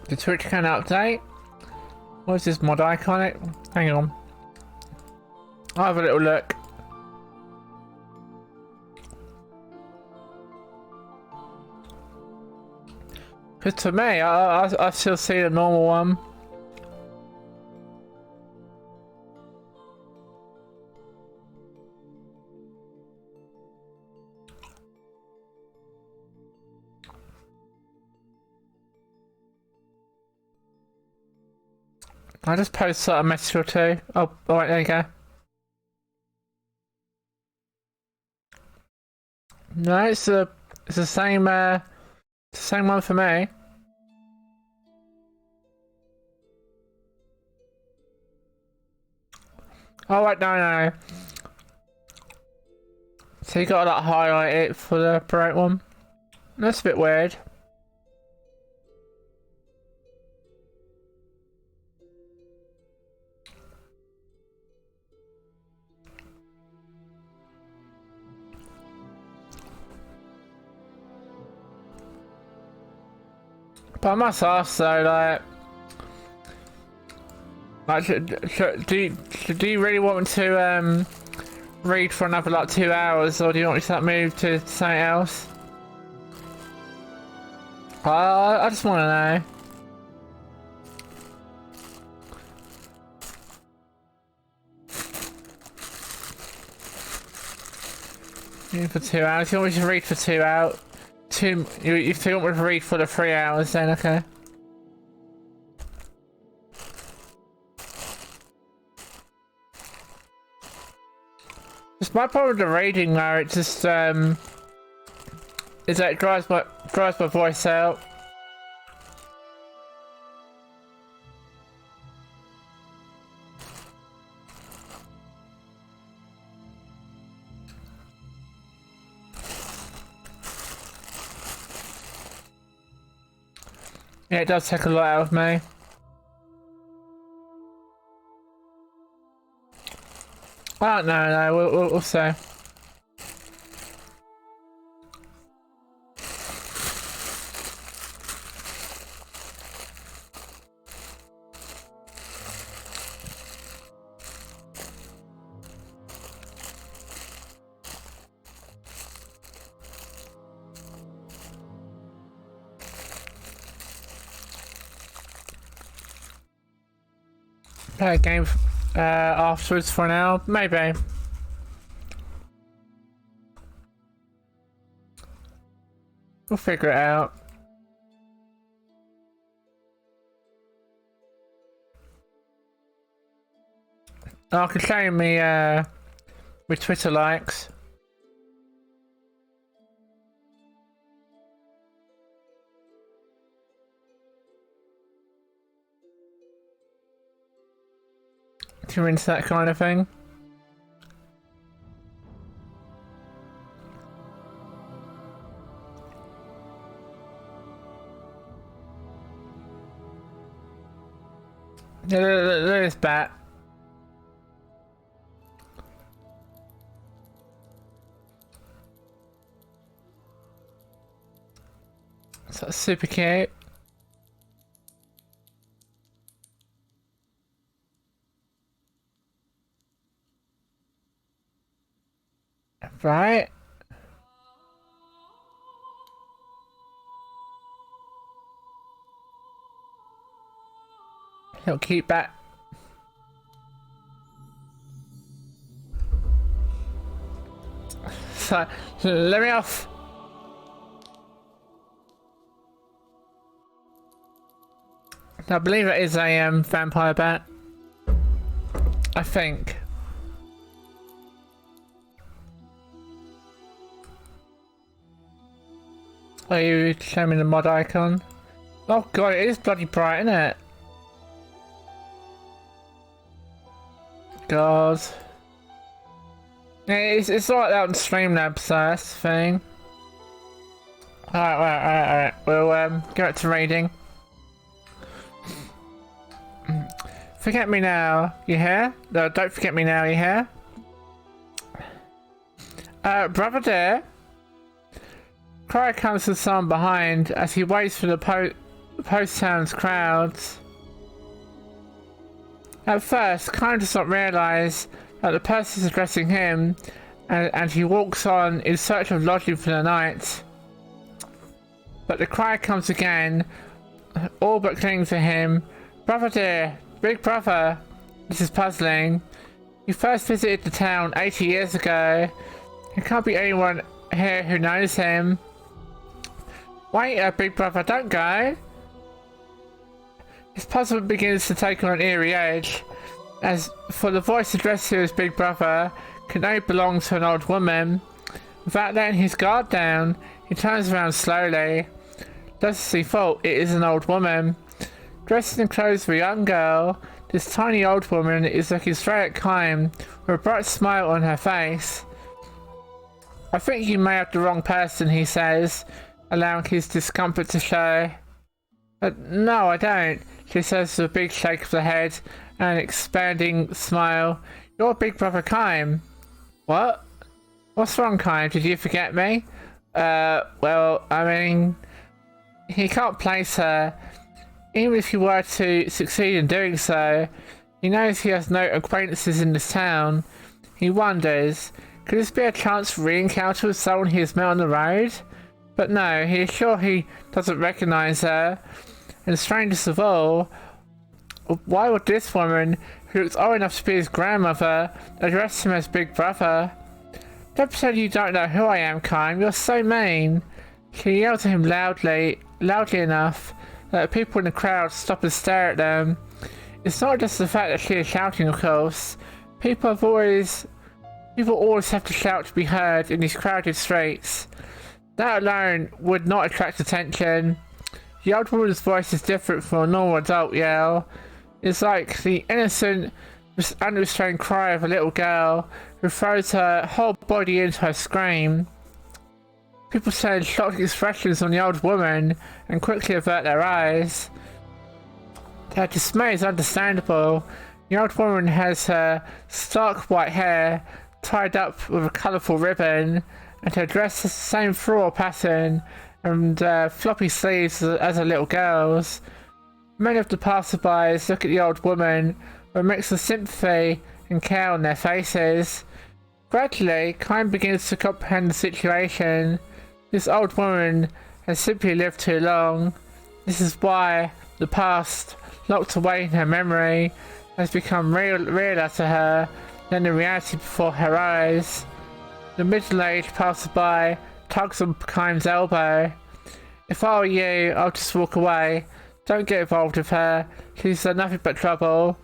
Speaker 1: The Twitch can update. What's this mod iconic? Hang on. I'll have a little look. Because to me, I still see the normal one. I just post a message or two. Oh, alright, there you go. No, it's the same one for me. Oh wait, no. So you gotta like highlight it for the bright one. That's a bit weird. But I must ask though, do you really want me to read for another like 2 hours, or do you want me to like, move to something else? I just want to know. For 2 hours, you want me to read for 2 hours? You still want me to read for the 3 hours then, okay. It's my problem with the reading though, it just is that it drives my voice out. Yeah, it does take a lot out of me. Oh, no, we'll see. Play a game afterwards for an hour, maybe. We'll figure it out. Oh, I can show you me with Twitter likes. too into that kind of thing. There's bat. So that's super cute. Right. Little cute bat. So, let me off. I believe it is a vampire bat. I think. Oh, you show me the mod icon. Oh god, it is bloody bright, isn't it? God. Yeah, it's like that on Streamlabs, so that's the thing. Alright. We'll go back to raiding. Forget me now, you hear? No, don't forget me now, you hear? Brother dear. Cry comes to someone behind as he waits for the post town's crowds. At first, Kyle does not realise that the person is addressing him, and he walks on in search of lodging for the night. But the cry comes again, all but clinging to him. Brother dear, big brother. This is puzzling. You first visited the town 80 years ago. There can't be anyone here who knows him. Wait, big brother, don't go. This puzzle begins to take on an eerie edge, as for the voice addressed to his big brother can only belong to an old woman. Without letting his guard down, he turns around slowly. Just as he thought, it is an old woman. Dressed in the clothes of a young girl, this tiny old woman is looking straight at Kyle with a bright smile on her face. I think you may have the wrong person, he says, allowing his discomfort to show. No, I don't, she says with a big shake of the head and an expanding smile. You're big brother Kyle. What? What's wrong, Kyle? Did you forget me? Well, I mean, he can't place her. Even if he were to succeed in doing so, he knows he has no acquaintances in this town. He wonders, could this be a chance for re-encounter with someone he has met on the road? But no, he is sure he doesn't recognise her. And strangest of all, why would this woman, who looks old enough to be his grandmother, address him as big brother? Don't pretend you don't know who I am, Kyle. You're so mean. She yelled to him loudly enough that people in the crowd stop and stare at them. It's not just the fact that she is shouting, of course. People always have to shout to be heard in these crowded streets. That alone would not attract attention. The old woman's voice is different from a normal adult yell. It's like the innocent, unrestrained cry of a little girl who throws her whole body into her scream. People turn shocked expressions on the old woman and quickly avert their eyes. Their dismay is understandable. The old woman has her stark white hair tied up with a colourful ribbon, and her dress has the same floral pattern and floppy sleeves as a little girl's. Many of the passerbys look at the old woman with a mix of sympathy and care on their faces. Gradually, Kyle begins to comprehend the situation. This old woman has simply lived too long. This is why the past, locked away in her memory, has become realer to her than the reality before her eyes. The middle-aged passerby tugs on Kyle's elbow. If I were you, I'll just walk away. Don't get involved with her. She's done nothing but trouble.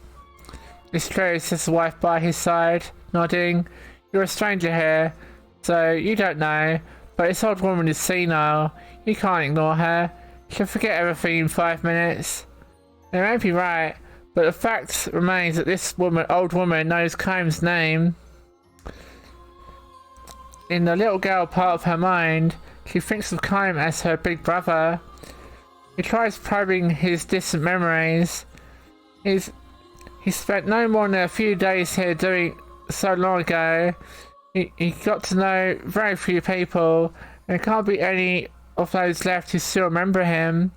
Speaker 1: It's true, says the wife by his side, nodding. You're a stranger here, so you don't know. But this old woman is senile. You can't ignore her. She'll forget everything in 5 minutes. They may be right, But the fact remains that this old woman knows Kaim's name. In the little girl part of her mind, she thinks of Kaim as her big brother. He tries probing his distant memories. He spent no more than a few days here doing so long ago. He got to know very few people, and there can't be any of those left who still remember him.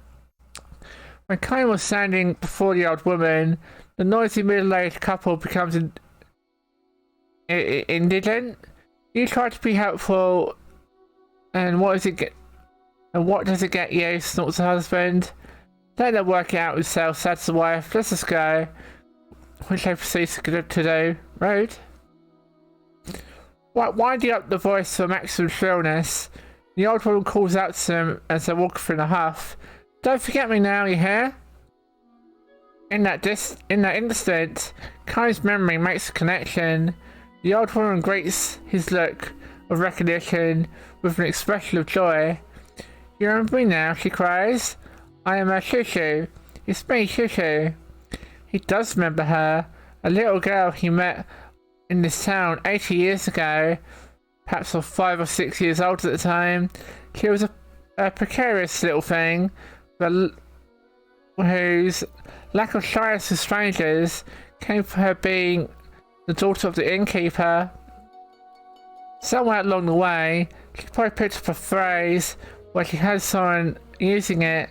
Speaker 1: When Kaim was standing before the old woman, the noisy middle-aged couple becomes indignant. You try to be helpful, and what does it get you? Snorts the husband. Let them work it out themselves, says the wife. Let's just go. Which they proceed to do. Road. Winding up the voice to a maximum shrillness, the old woman calls out to them as they walk through in a huff. Don't forget me now, you hear? In that instant, Kaim's memory makes a connection. The old woman greets his look of recognition with an expression of joy. You remember me now, she cries. I am her Shushu. It's me, Shushu. He does remember her, a little girl he met in this town 80 years ago, perhaps 5 or 6 years old at the time. She was a precarious little thing, whose lack of shyness with strangers came from her being the daughter of the innkeeper. Somewhere along the way, she probably picked up a phrase where she had someone using it,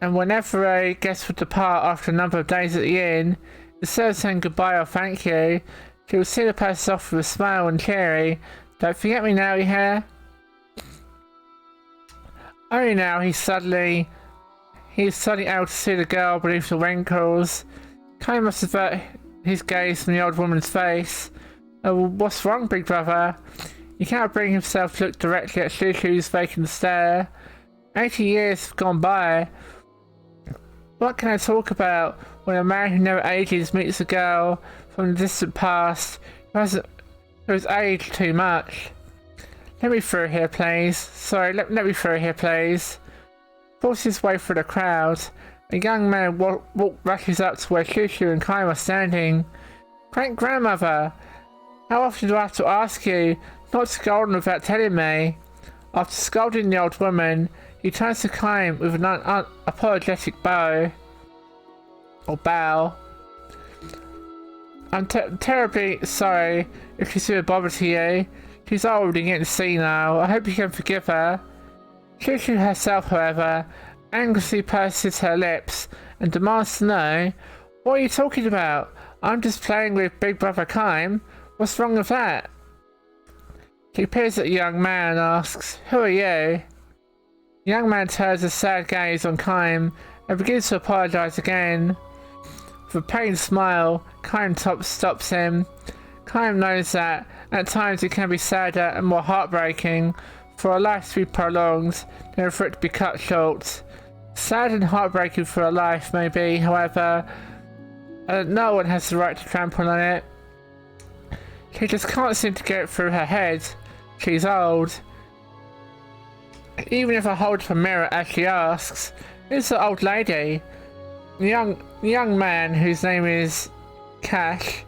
Speaker 1: and whenever a guest would depart after a number of days at the inn, instead of saying goodbye or thank you, she would see the person off with a smile and cheery. Don't forget me now, you hear? Only now he is suddenly able to see the girl beneath the wrinkles. Kaim must avert his gaze from the old woman's face. Oh, what's wrong, big brother? He cannot bring himself to look directly at Shushu's vacant stare. 80 years have gone by. What can I talk about when a man who never ages meets a girl from the distant past who has aged too much? Let me through here, please. Sorry, let me through here, please. Forces his way through the crowd. A young man rushes up to where Shushu and Kaim are standing. Great grandmother, how often do I have to ask you not to scold him without telling me? After scolding the old woman, he turns to Kaim with an unapologetic bow. I'm terribly sorry if she's a bother to you. She's old and getting senile. I hope you can forgive her. Shushu herself, however, anxiously purses her lips and demands to know, what are you talking about? I'm just playing with Big Brother Kaim. What's wrong with that? She peers at the young man and asks, who are you? The young man turns a sad gaze on Kaim and begins to apologize again. With a pained smile, Kaim stops him. Kaim knows that at times it can be sadder and more heartbreaking for a life to be prolonged than for it to be cut short. Sad and heartbreaking for a life may be, however, no one has the right to trample on it. She just can't seem to get it through her head. She's old. Even if I hold up a mirror as she asks, who's the old lady? The young man, whose name is Cash,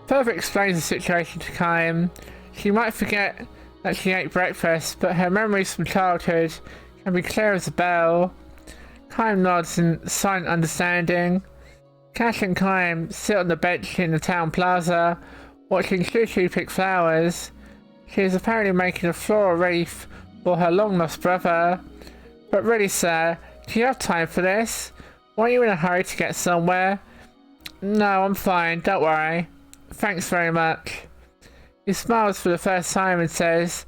Speaker 1: further explains the situation to Kaim. She might forget that she ate breakfast, but her memories from childhood can be clear as a bell. Kaim nods in silent understanding. Cash and Kaim sit on the bench in the town plaza, watching Shushu pick flowers. She is apparently making a floral wreath for her long-lost brother. But really, sir, do you have time for this? Weren't you in a hurry to get somewhere? No, I'm fine, don't worry. Thanks very much. He smiles for the first time and says,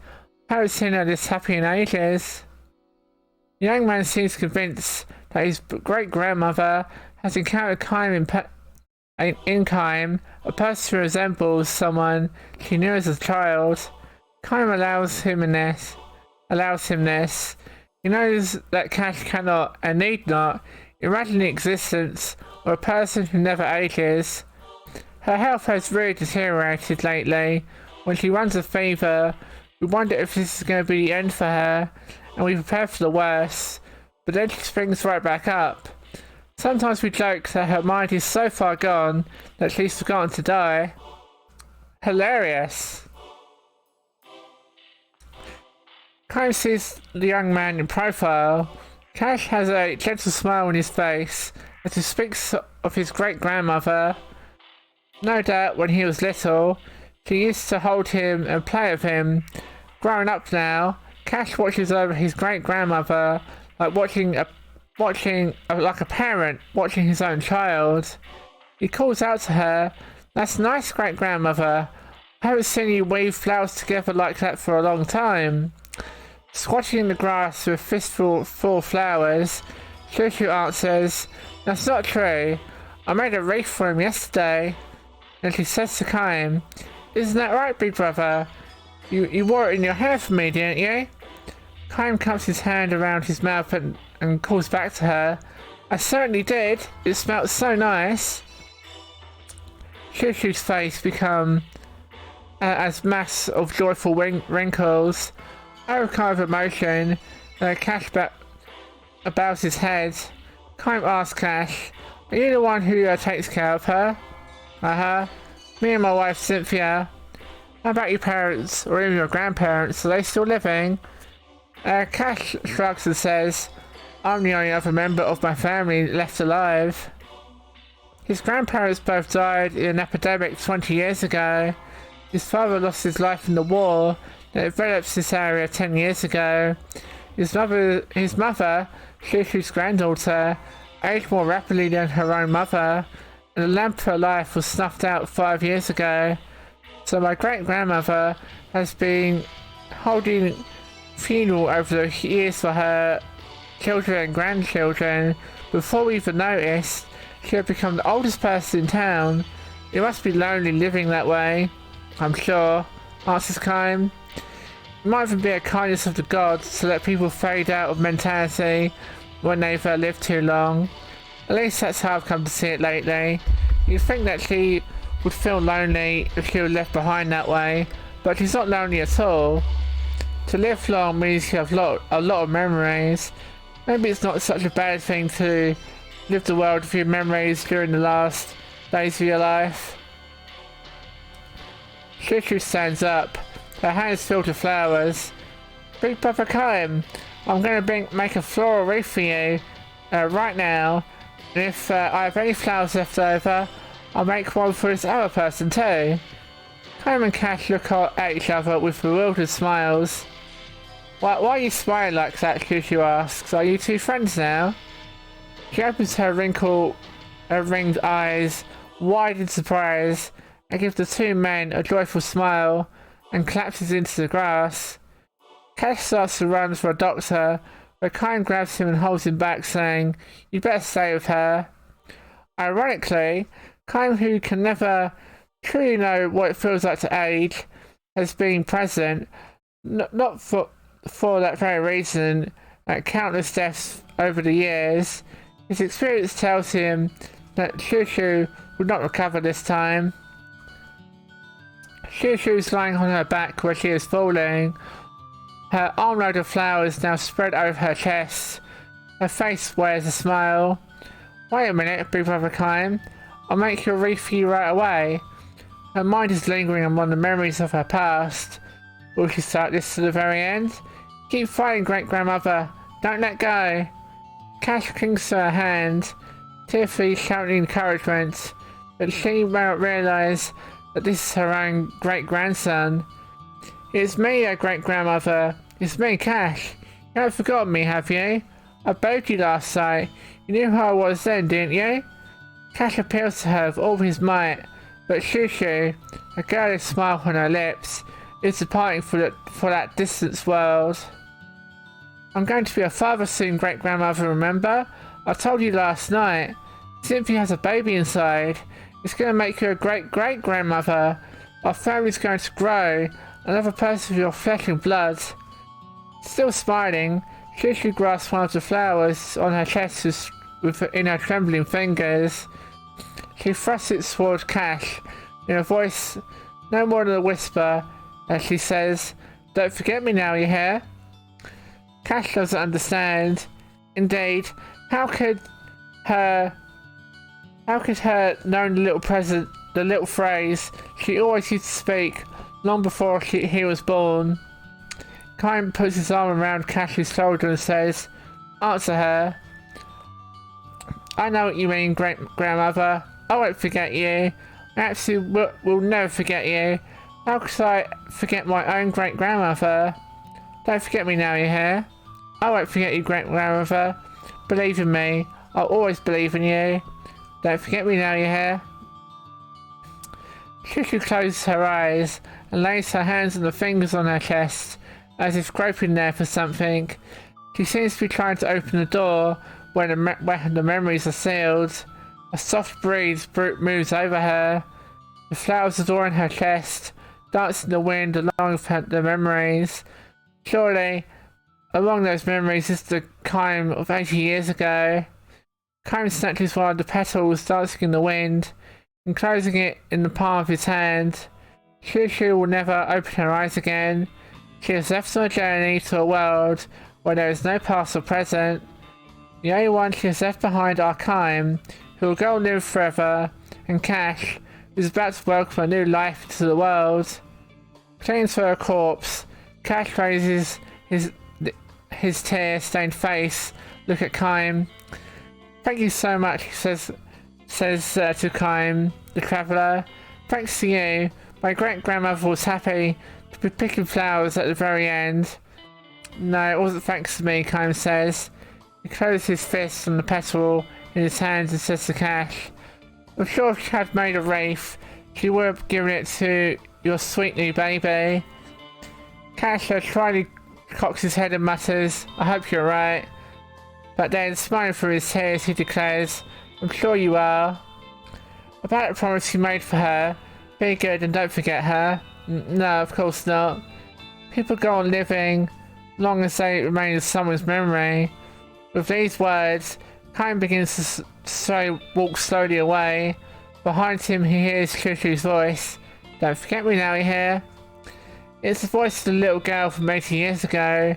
Speaker 1: I haven't seen her this happy in ages. The young man seems convinced that his great-grandmother has encountered Kaim in Kaim, a person who resembles someone she knew as a child. Kaim allows him this. He knows that Cash cannot, and need not, imagine the existence of a person who never ages. Her health has really deteriorated lately. When she runs a fever, we wonder if this is going to be the end for her, and we prepare for the worst. But then she springs right back up. Sometimes we joke that her mind is so far gone that she's forgotten to die. Hilarious. Kaim sees the young man in profile. Cash has a gentle smile on his face as he speaks of his great-grandmother. No doubt when he was little, she used to hold him and play with him. Growing up now, Cash watches over his great-grandmother like like a parent watching his own child. He calls out to her, "That's nice, great-grandmother. I haven't seen you weave flowers together like that for a long time." Squatting in the grass with a fistful full of flowers, Shushu answers, "That's not true. I made a wreath for him yesterday." And she says to Kaim, "Isn't that right, big brother? You wore it in your hair for me, didn't you?" Kaim cups his hand around his mouth and calls back to her, "I certainly did. It smelled so nice." Shushu's face becomes as mass of joyful wrinkles. Overcome of emotion, Cash bows his head. Kaim asks Cash, "Are you the one who takes care of her?" Me and my wife Cynthia. How about your parents, or even your grandparents? Are they still living? Cash shrugs and says, "I'm the only other member of my family left alive." His grandparents both died in an epidemic 20 years ago. His father lost his life in the war that developed this area 10 years ago. His mother, Shushu's granddaughter, aged more rapidly than her own mother, and the lamp of her life was snuffed out 5 years ago. So my great-grandmother has been holding funeral over the years for her children and grandchildren. Before we even noticed, she had become the oldest person in town. It must be lonely living that way, I'm sure," answers Kaim. "It might even be a kindness of the gods to let people fade out of mentality when they've lived too long. At least that's how I've come to see it lately. You'd think that she would feel lonely if she was left behind that way, but she's not lonely at all. To live long means you have a lot of memories. Maybe it's not such a bad thing to live the world with your memories during the last days of your life." Shushu stands up, her hands filled with flowers. "Big brother Kaim, I'm going to make a floral wreath for you right now, and if I have any flowers left over, I'll make one for this other person too." Kaim and Cash look at each other with bewildered smiles. Why are you smiling like that?" Shushu asks. "Are you two friends now?" She opens her ringed eyes wide in surprise and gives the two men a joyful smile and collapses into the grass. Cash starts to run for a doctor, but Kaim grabs him and holds him back, saying, "You better stay with her." Ironically, Kaim, who can never truly know what it feels like to age, has been present, not for that very reason, at countless deaths over the years. His experience tells him that Shushu would not recover this time. Shushu's lying on her back where she is falling. Her armload of flowers now spread over her chest. Her face wears a smile. "Wait a minute, big brother Kaim. I'll make you a wreath for you right away." Her mind is lingering among the memories of her past. Will she start this to the very end? "Keep fighting, great-grandmother. Don't let go." Cash clings to her hand, tearfully shouting encouragement, but she won't realise that this is her own great-grandson. "It's me, great-grandmother. It's me, Cash. You haven't forgotten me, have you? I begged you last night. You knew who I was then, didn't you?" Cash appeals to her with all his might, but Shushu, a girlish smile on her lips, is departing for that distant world. "I'm going to be a father soon, great-grandmother, remember? I told you last night. Cynthia has a baby inside. It's going to make you a great-great-grandmother. Our family's going to grow. Another person with your flesh and blood." Still smiling, Shushu grasps one of the flowers on her chest in her trembling fingers. She thrusts it toward Cash in a voice no more than a whisper as she says, "Don't forget me now, you hear?" Cash doesn't understand. Indeed, how could her How could her knowing the little phrase she always used to speak long before he was born? Kime puts his arm around Cash's shoulder and says, "Answer her." "I know what you mean, grandmother. I won't forget you. I absolutely will never forget you. How could I forget my own great-grandmother? Don't forget me now, you hear? I won't forget you, great-grandmother. Believe in me. I'll always believe in you. Don't forget me now, you hear?" Shushu closes her eyes and lays her hands on the fingers on her chest, as if groping there for something. She seems to be trying to open the door when the memories are sealed. A soft breeze moves over her. The flowers adorn her chest, dance in the wind along with the memories. Surely, among those memories is the Kime of 80 years ago. Kime snatches one of the petals dancing in the wind, enclosing it in the palm of his hand. Shushu will never open her eyes again. She has left on a journey to a world where there is no past or present. The only one she has left behind are Kime, who will go and live forever, and Cash, who is about to welcome a new life into the world. Clinging to her corpse, Cash raises his tear-stained face. Look at Kime. "Thank you so much," he says to Kime, the traveller. "Thanks to you, my great-grandmother was happy to be picking flowers at the very end." "No, it wasn't thanks to me," Kime says. He closes his fist on the petal in his hands and says to Cash, "I'm sure if she had made a wreath, she would have given it to your sweet new baby." Cash slyly cocks his head and mutters, "I hope you're right." But then, smiling through his tears, he declares, "I'm sure you are." About the promise he made for her, "Be good and don't forget her." No, of course not. People go on living, long as they remain in someone's memory. With these words, Kime begins to walk slowly away. Behind him, he hears Shushu's voice. "Don't forget me now, you hear?" It's the voice of the little girl from 80 years ago,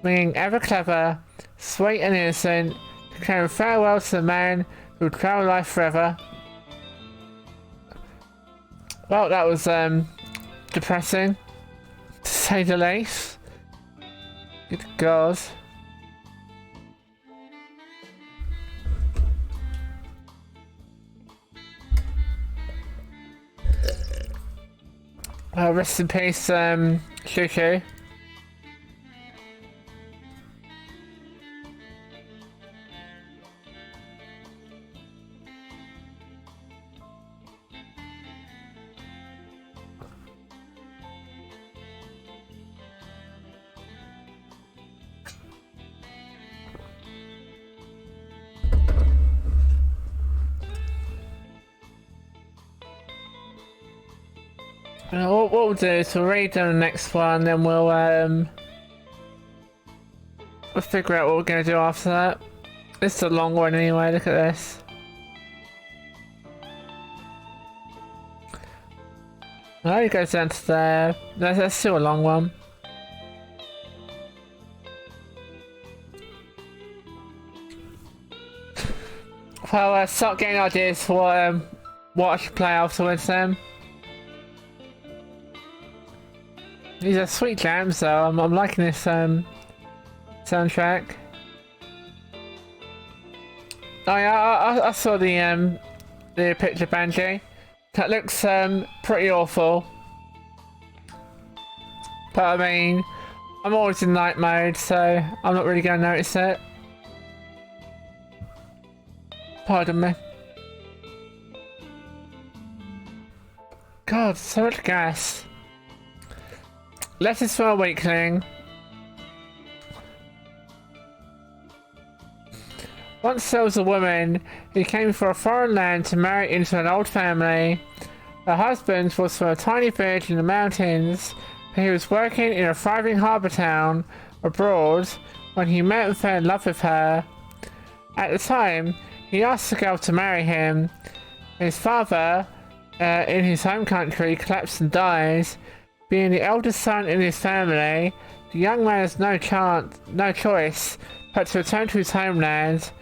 Speaker 1: ringing ever clever, sweet and innocent, declaring farewell to the man who would travel life forever. Well, that was depressing, to say the least. Good God. Rest in peace, Shushu. What we'll do is we'll read down the next one, then we'll figure out what we're gonna do after that. This is a long one anyway. Look at this. Oh, it goes down to there. That's still a long one. Well, start getting ideas for what I should play afterwards then. These are sweet jams though. I'm liking this soundtrack. Oh yeah, I saw the picture, Banji. That looks pretty awful. But I mean, I'm always in night mode, so I'm not really going to notice it. Pardon me. God, so much gas. Letters from a weakling. Once there was a woman who came from a foreign land to marry into an old family. Her husband was from a tiny village in the mountains, but he was working in a thriving harbour town abroad when he met and fell in love with her. At the time, he asked the girl to marry him. His father, in his home country, collapsed and died. Being the eldest son in his family, the young man has no choice but to return to his homeland.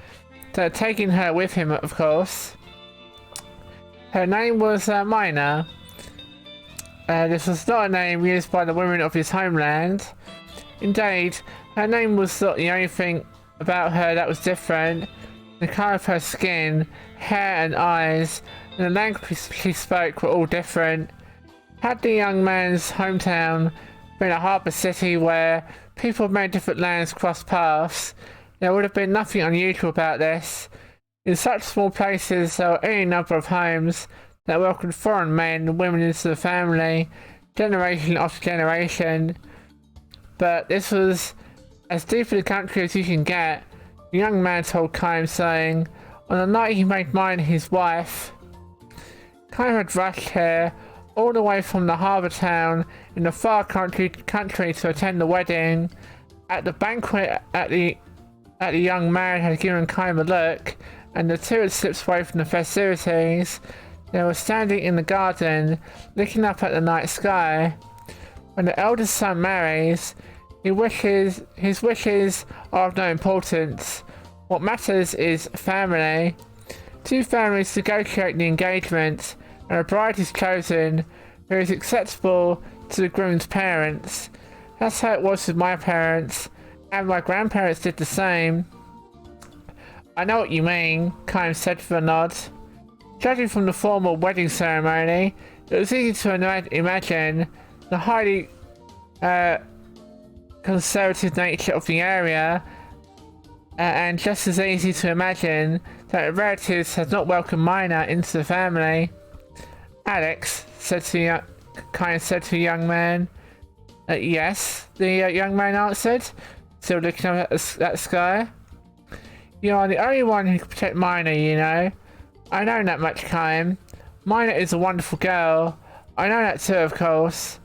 Speaker 1: taking her with him, of course. Her name was Mina. This was not a name used by the women of his homeland. Indeed, her name was not the only thing about her that was different. The colour of her skin, hair and eyes, and the language she spoke were all different. Had the young man's hometown been a harbour city where people of many different lands crossed paths, there would have been nothing unusual about this. In such small places, there were any number of homes that welcomed foreign men and women into the family, generation after generation. But this was as deep in the country as you can get, the young man told Kime, saying, on the night he made mine his wife. Kime had rushed here all the way from the harbour town in the far country to attend the wedding. At the banquet, the young man had given Kime a look, and the two had slipped away from the festivities. They were standing in the garden, looking up at the night sky. When the eldest son marries, his wishes are of no importance. What matters is family. Two families negotiate the engagement, and a bride is chosen who is acceptable to the groom's parents. That's how it was with my parents, and my grandparents did the same. I know what you mean, Kime said with a nod. Judging from the formal wedding ceremony, it was easy to imagine the highly conservative nature of the area, and just as easy to imagine that the relatives had not welcomed Mina into the family. Alex, Kime said to the young man. Yes, the young man answered, still looking up at that sky. You are the only one who can protect Mina, you know. I know that much, Kime. Mina is a wonderful girl. I know that too, of course.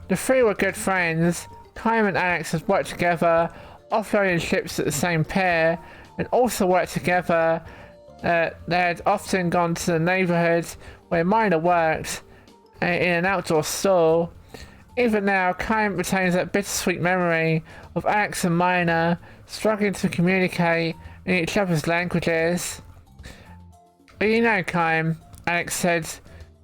Speaker 1: The three were good friends. Kime and Alex had worked together, offloading ships at the same pier, and also worked together. They had often gone to the neighbourhood where Mina worked, in an outdoor stall. Even now, Kime retains that bittersweet memory of Alex and Mina struggling to communicate in each other's languages. But you know, Kime, Alex said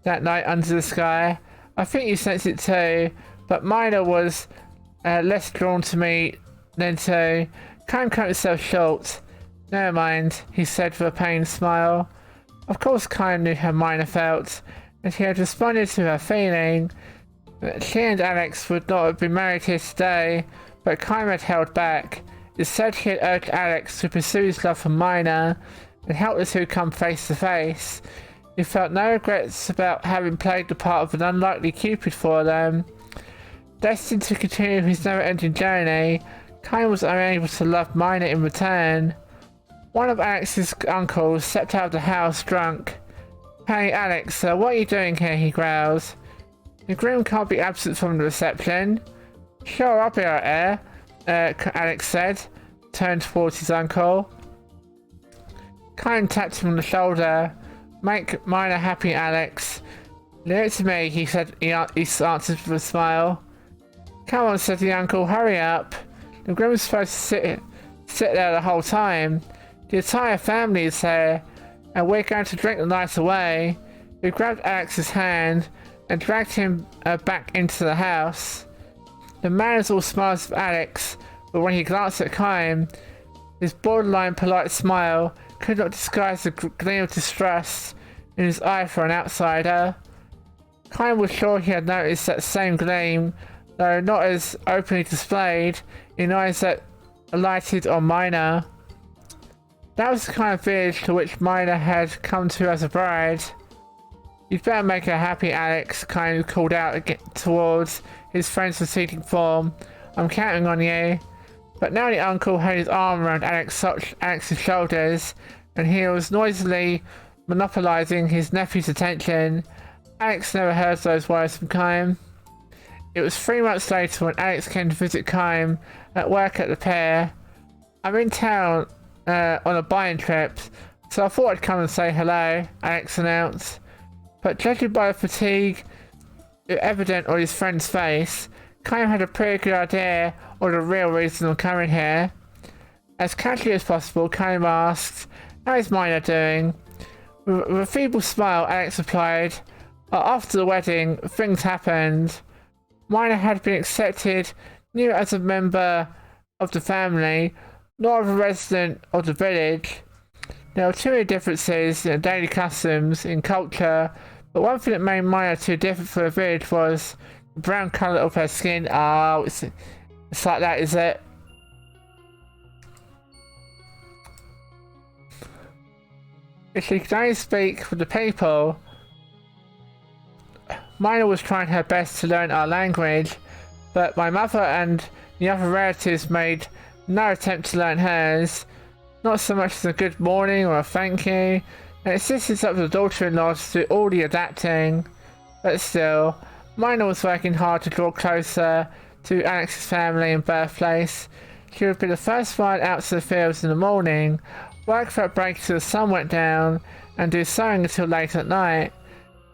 Speaker 1: that night under the sky, I think you sensed it too, but Mina was less drawn to me than to. Kime cut himself short. Never mind, he said with a pained smile. Of course Kime knew how Mina felt, and he had responded to her feeling. She and Alex would not have been married here today, but Kime had held back. Instead, he had urged Alex to pursue his love for Mina and help the two come face to face. He felt no regrets about having played the part of an unlikely Cupid for them. Destined to continue his never-ending journey, Kime was unable to love Mina in return. One of Alex's uncles stepped out of the house drunk. Hey Alex, what are you doing here? He growls. The groom can't be absent from the reception. Sure, I'll be right there, Alex said, turned towards his uncle. Kime tapped him on the shoulder. Make Mina happy, Alex. Leave it to me, he said. He answered with a smile. Come on, said the uncle, hurry up. The groom was supposed to sit there the whole time. The entire family is here, and we're going to drink the night away. He grabbed Alex's hand and dragged him back into the house. The man was all smiles at Alex, but when he glanced at Kime, his borderline polite smile could not disguise the gleam of distrust in his eye for an outsider. Kime was sure he had noticed that same gleam, though not as openly displayed, in eyes that alighted on Mina. That was the kind of village to which Mina had come to as a bride. You'd better make her happy, Alex, Kime called out towards his friend's receding form. I'm counting on you. But now the uncle had his arm around Alex's shoulders, and he was noisily monopolizing his nephew's attention. Alex never heard those words from Kime. It was 3 months later when Alex came to visit Kime at work at the pier. I'm in town on a buying trip, so I thought I'd come and say hello, Alex announced. But judging by the fatigue evident on his friend's face, Kime had a pretty good idea of the real reason of coming here. As casually as possible, Kime asked, How's Mina doing? With a feeble smile, Alex replied, after the wedding, things happened. Mina had been accepted neither as a member of the family, nor of a resident of the village. There were too many differences in daily customs, in culture, but one thing that made Mina too different for the village was the brown colour of her skin. Oh, it's like that, is it? If she could only speak with the people, Mina was trying her best to learn our language, but my mother and the other relatives made no attempt to learn hers, not so much as a good morning or a thank you, and insisted up to the daughter-in-law to do all the adapting. But still, Mina was working hard to draw closer to Alex's family and birthplace. She would be the first one out to the fields in the morning, work for a break till the sun went down, and do sewing until late at night.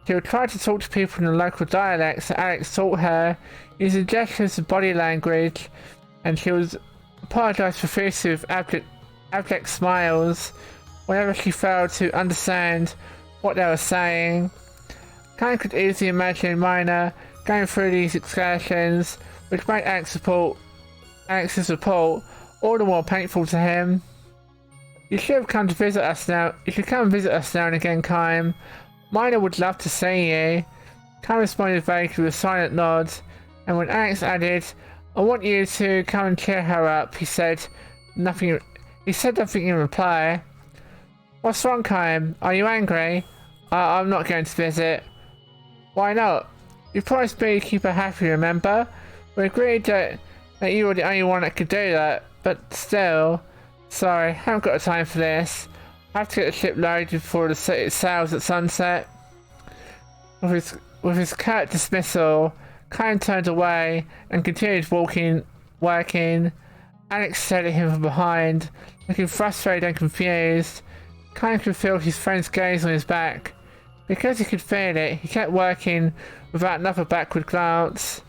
Speaker 1: She would try to talk to people in the local dialects that Alex taught her, using gestures and body language, and she would apologise profusely with abject smiles whenever she failed to understand what they were saying. Kane could easily imagine Mina going through these excursions, which made Alex's report all the more painful to him. You should come visit us now and again, Kime. Mina would love to see you. Kime responded vaguely with a silent nod, and when Alex added, I want you to come and cheer her up, he said nothing in reply. What's wrong, Kime? Are you angry? I'm not going to visit. Why not? You promised me to keep her happy, remember? We agreed that you were the only one that could do that, but still. Sorry, I haven't got the time for this. I have to get the ship loaded before it sails at sunset. With his curt dismissal, Kime turned away and continued working. Alex stared at him from behind, looking frustrated and confused. Kime could feel his friend's gaze on his back. Because he could feel it, he kept working without another backward glance.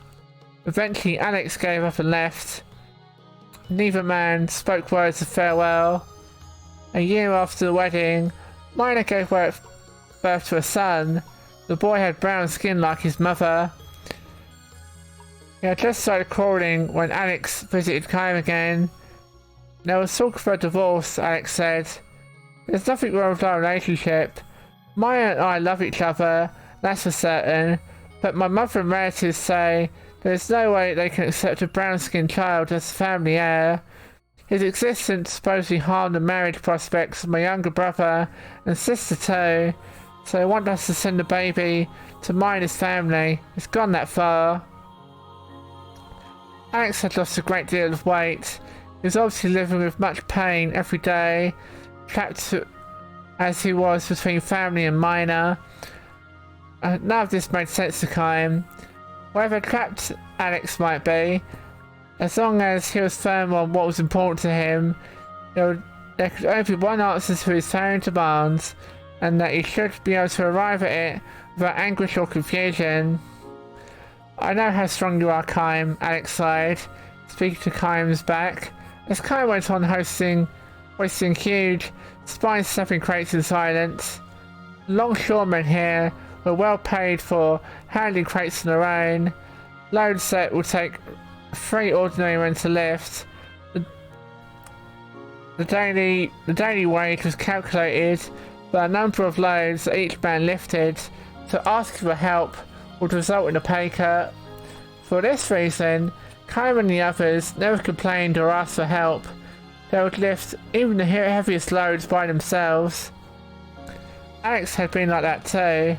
Speaker 1: Eventually, Alex gave up and left. Neither man spoke words of farewell. A year after the wedding, Mina gave birth to a son. The boy had brown skin like his mother. He had just started crawling when Alex visited Kime again. There was talk of a divorce, Alex said. There's nothing wrong with our relationship. Maya and I love each other, that's for certain, but my mother and relatives say there's no way they can accept a brown-skinned child as family heir. His existence supposedly harmed the marriage prospects of my younger brother and sister too, so they want us to send the baby to Mina's family. It's gone that far. Alex had lost a great deal of weight. He was obviously living with much pain every day, trapped as he was between family and Mina. None of this made sense to Kime. Wherever trapped Alex might be, as long as he was firm on what was important to him, there could only be one answer to his phone demands, and that he should be able to arrive at it without anguish or confusion. I know how strong you are, Kime, Alex sighed, speaking to Kime's back, as Kime went on hoisting huge, spine-snapping crates in silence. Longshoremen here were well paid for handling crates on their own. Loads that would take 3 ordinary men to lift. The daily wage was calculated by a number of loads that each man lifted, so asking for help would result in a pay cut. For this reason, Kime and the others never complained or asked for help. They would lift even the heaviest loads by themselves. Alex had been like that too.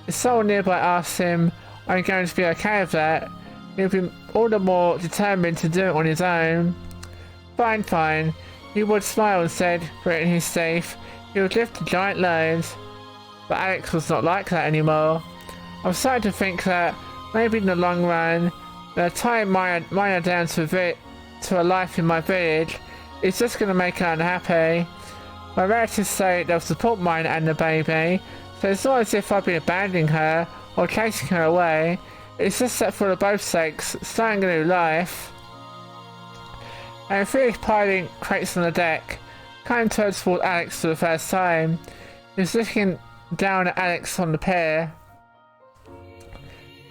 Speaker 1: If someone nearby asked him, "Are you going to be okay with that?" he would be all the more determined to do it on his own. Fine, fine. He would smile and said, gritting his teeth, he would lift the giant loads. But Alex was not like that anymore. I was starting to think that maybe in the long run, tying Mina down to a life in my village is just going to make her unhappy. My relatives say they'll support Mina and the baby, so it's not as if I've been abandoning her or chasing her away. It's just that for both sakes, starting a new life. I finished piling crates on the deck. Kyle turned toward Alex for the first time. He was looking down at Alex on the pier.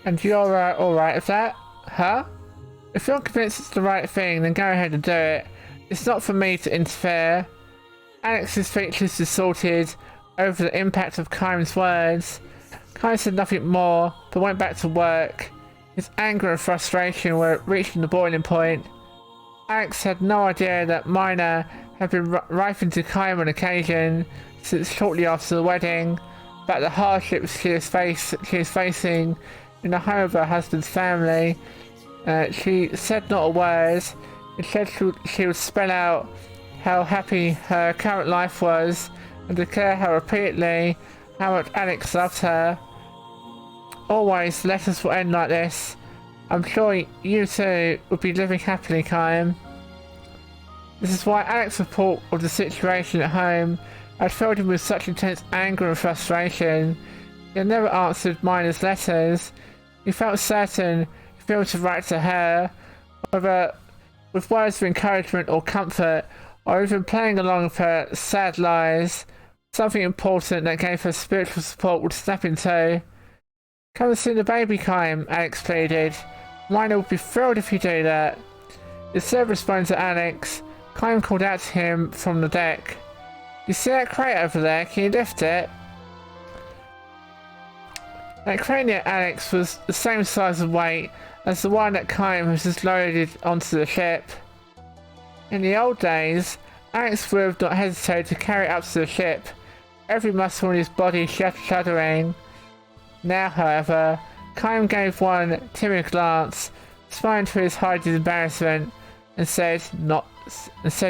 Speaker 1: And you're alright with that? Huh? If you're convinced it's the right thing, then go ahead and do it. It's not for me to interfere. Alex's features distorted over the impact of Kyle's words. Kyle said nothing more, but went back to work. His anger and frustration were reaching the boiling point. Alex had no idea that Mina had been ripping to Kyle on occasion since shortly after the wedding, about the hardships she was facing in the home of her husband's family. She said not a word. Instead, she would spell out how happy her current life was and declare how repeatedly how much Alex loved her. Always letters will end like this. I'm sure you two would be living happily, Kyle. This is why Alex's report of the situation at home had filled him with such intense anger and frustration. He had never answered Mina's letters. He felt certain he'd be able to write to her, whether with words of encouragement or comfort, or even playing along with her sad lies. Something important that gave her spiritual support would snap in two. Come and see the baby, Kyle, Alex pleaded. Mina would be thrilled if you do that. Instead of responding to Alex, Kyle called out to him from the deck. You see that crate over there? Can you lift it? That crate near Alex was the same size and weight as the one that Kyle was just loaded onto the ship. In the old days, Alex would have not hesitated to carry it up to the ship, every muscle in his body shuddering. Now, however, Kyle gave one timid glance, smiling to his hide his embarrassment, and said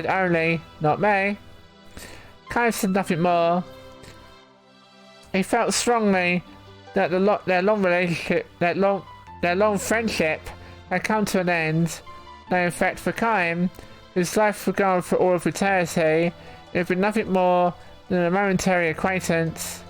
Speaker 1: only, "Not me." Kyle said nothing more. He felt strongly that their long friendship had come to an end. No, in fact, for Kyle, whose life would go on for all of eternity, it had been nothing more than a momentary acquaintance.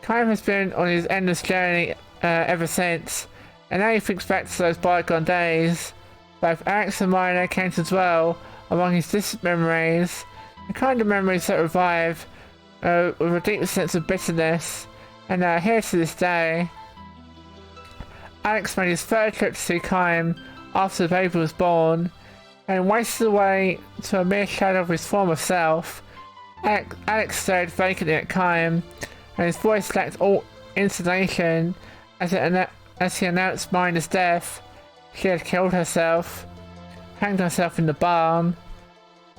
Speaker 1: Kyle has been on his endless journey ever since, and now he thinks back to those bygone days. Both Alex and Mina came to dwell among his distant memories, the kind of memories that revive with a deep sense of bitterness, and are here to this day. Alex made his third trip to see Kyle after the baby was born, and wasted away to a mere shadow of his former self. Alex stared vacantly at Kyle, and his voice lacked all intonation as he announced Mina's death. She had killed herself, hanged herself in the barn.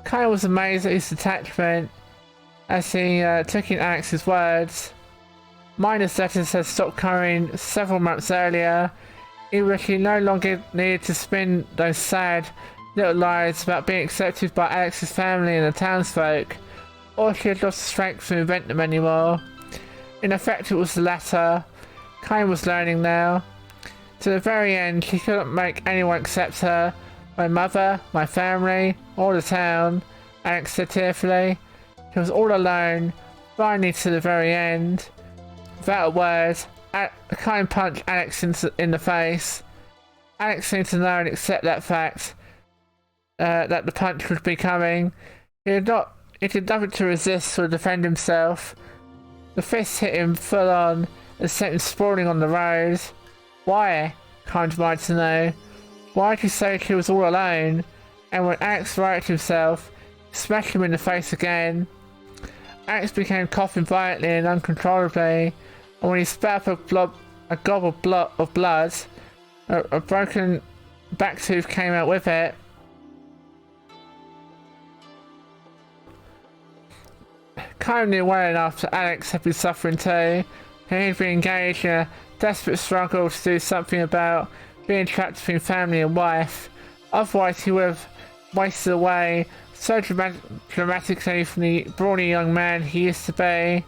Speaker 1: Kyle was amazed at his detachment as he took in Alex's words. Mina's letters had stopped coming several months earlier, even if she no longer needed to spin those sad little lies about being accepted by Alex's family and the townsfolk, or she had lost the strength to invent them anymore. In effect, it was the latter. Kyle was learning now. To the very end, she couldn't make anyone accept her. My mother, my family, or the town, Alex said tearfully. She was all alone, finally to the very end. Without a word, Kyle punched Alex in the face. Alex seemed to know and accept that fact, that the punch would be coming. He did nothing to resist or defend himself. The fist hit him full on and sent him sprawling on the road. Why? Kyle wanted to know. Why did he say she was all alone? And when Alex righted himself, he smashed him in the face again. Alex began coughing violently and uncontrollably, and when he spat up a gob of blood, a broken back tooth came out with it. Kyle knew well enough that Alex had been suffering too, and he had been engaged in a desperate struggle to do something about being trapped between family and wife. Otherwise he would have wasted away so dramatically from the brawny young man he used to be.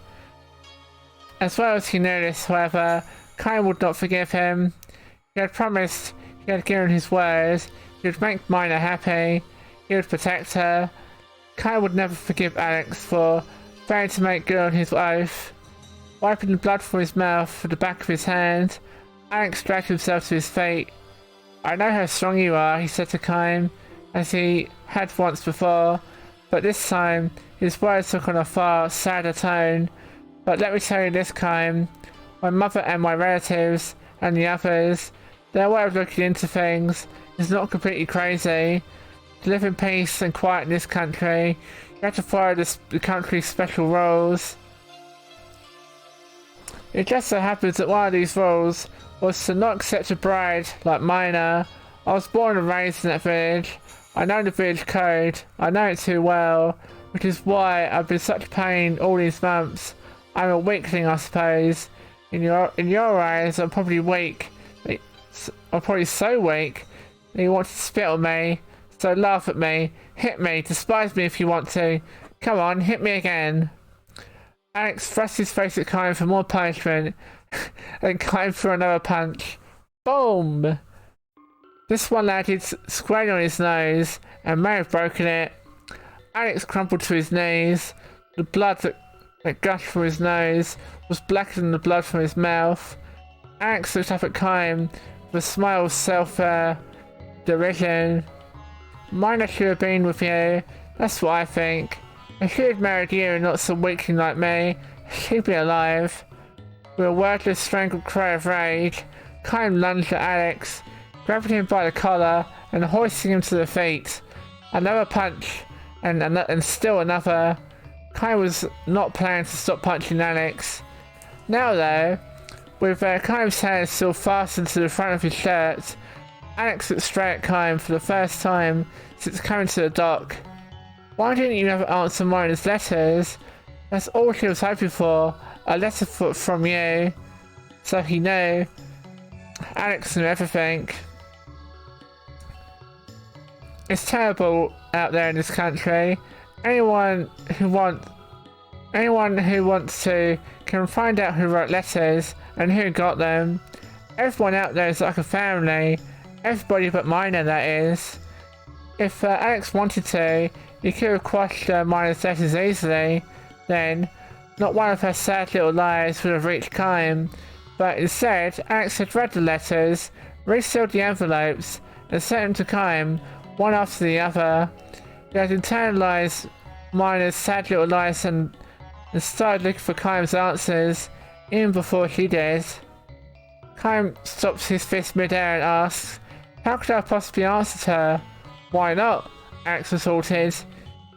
Speaker 1: As well as he knew this, however, Kyle would not forgive him. He had promised, he had given his word, he would make Mina happy, he would protect her. Kyle would never forgive Alex for failing to make good on his oath. Wiping the blood from his mouth with the back of his hand, Alex dragged himself to his feet. I know how strong you are, he said to Kyle, as he had once before. But this time, his words took on a far sadder tone. But let me tell you this, Kime, my mother and my relatives and the others, their way of looking into things is not completely crazy. To live in peace and quiet in this country, you have to follow the country's special rules. It just so happens that one of these rules was to not accept a bride like Mina. I was born and raised in that village. I know the village code. I know it too well, which is why I've been such pain all these months. I'm a weakling, I suppose. In your eyes, I'm probably weak. I'm probably so weak that you want to spit on me. So laugh at me, hit me, despise me if you want to. Come on, hit me again. Alex thrust his face at Kime for more punishment, and Kime threw another punch. Boom! This one landed squarely on his nose, and may have broken it. Alex crumpled to his knees. The blood that gushed from his nose was blacker than the blood from his mouth. Alex looked up at Kime with a smile of self-derision. Mina should have been with you, that's what I think. If she had married you and not some weakling like me, she'd be alive. With a wordless strangled cry of rage, Kime lunged at Alex, grabbing him by the collar and hoisting him to the feet. Another punch, and still another. Kime was not planning to stop punching Alex. Now though, with Kime's hands still fastened to the front of his shirt, Alex looked straight at Kime for the first time since coming to the dock. Why didn't you ever answer Mina's letters? That's all she was hoping for, a letter from you. So he knew. Alex knew everything. It's terrible out there in this country. Anyone who wants to can find out who wrote letters and who got them. Everyone out there is like a family. Everybody but Mina, that is. If Alex wanted to, he could have quashed Mina's letters easily. Then, not one of her sad little lies would have reached Kime. But instead, Alex had read the letters, resealed the envelopes, and sent them to Kime, one after the other. He had internalized Mina's sad little lies and started looking for Kime's answers, even before she did. Kime stops his fist mid-air and asks, how could I have possibly answered her? Why not? Alex retorted.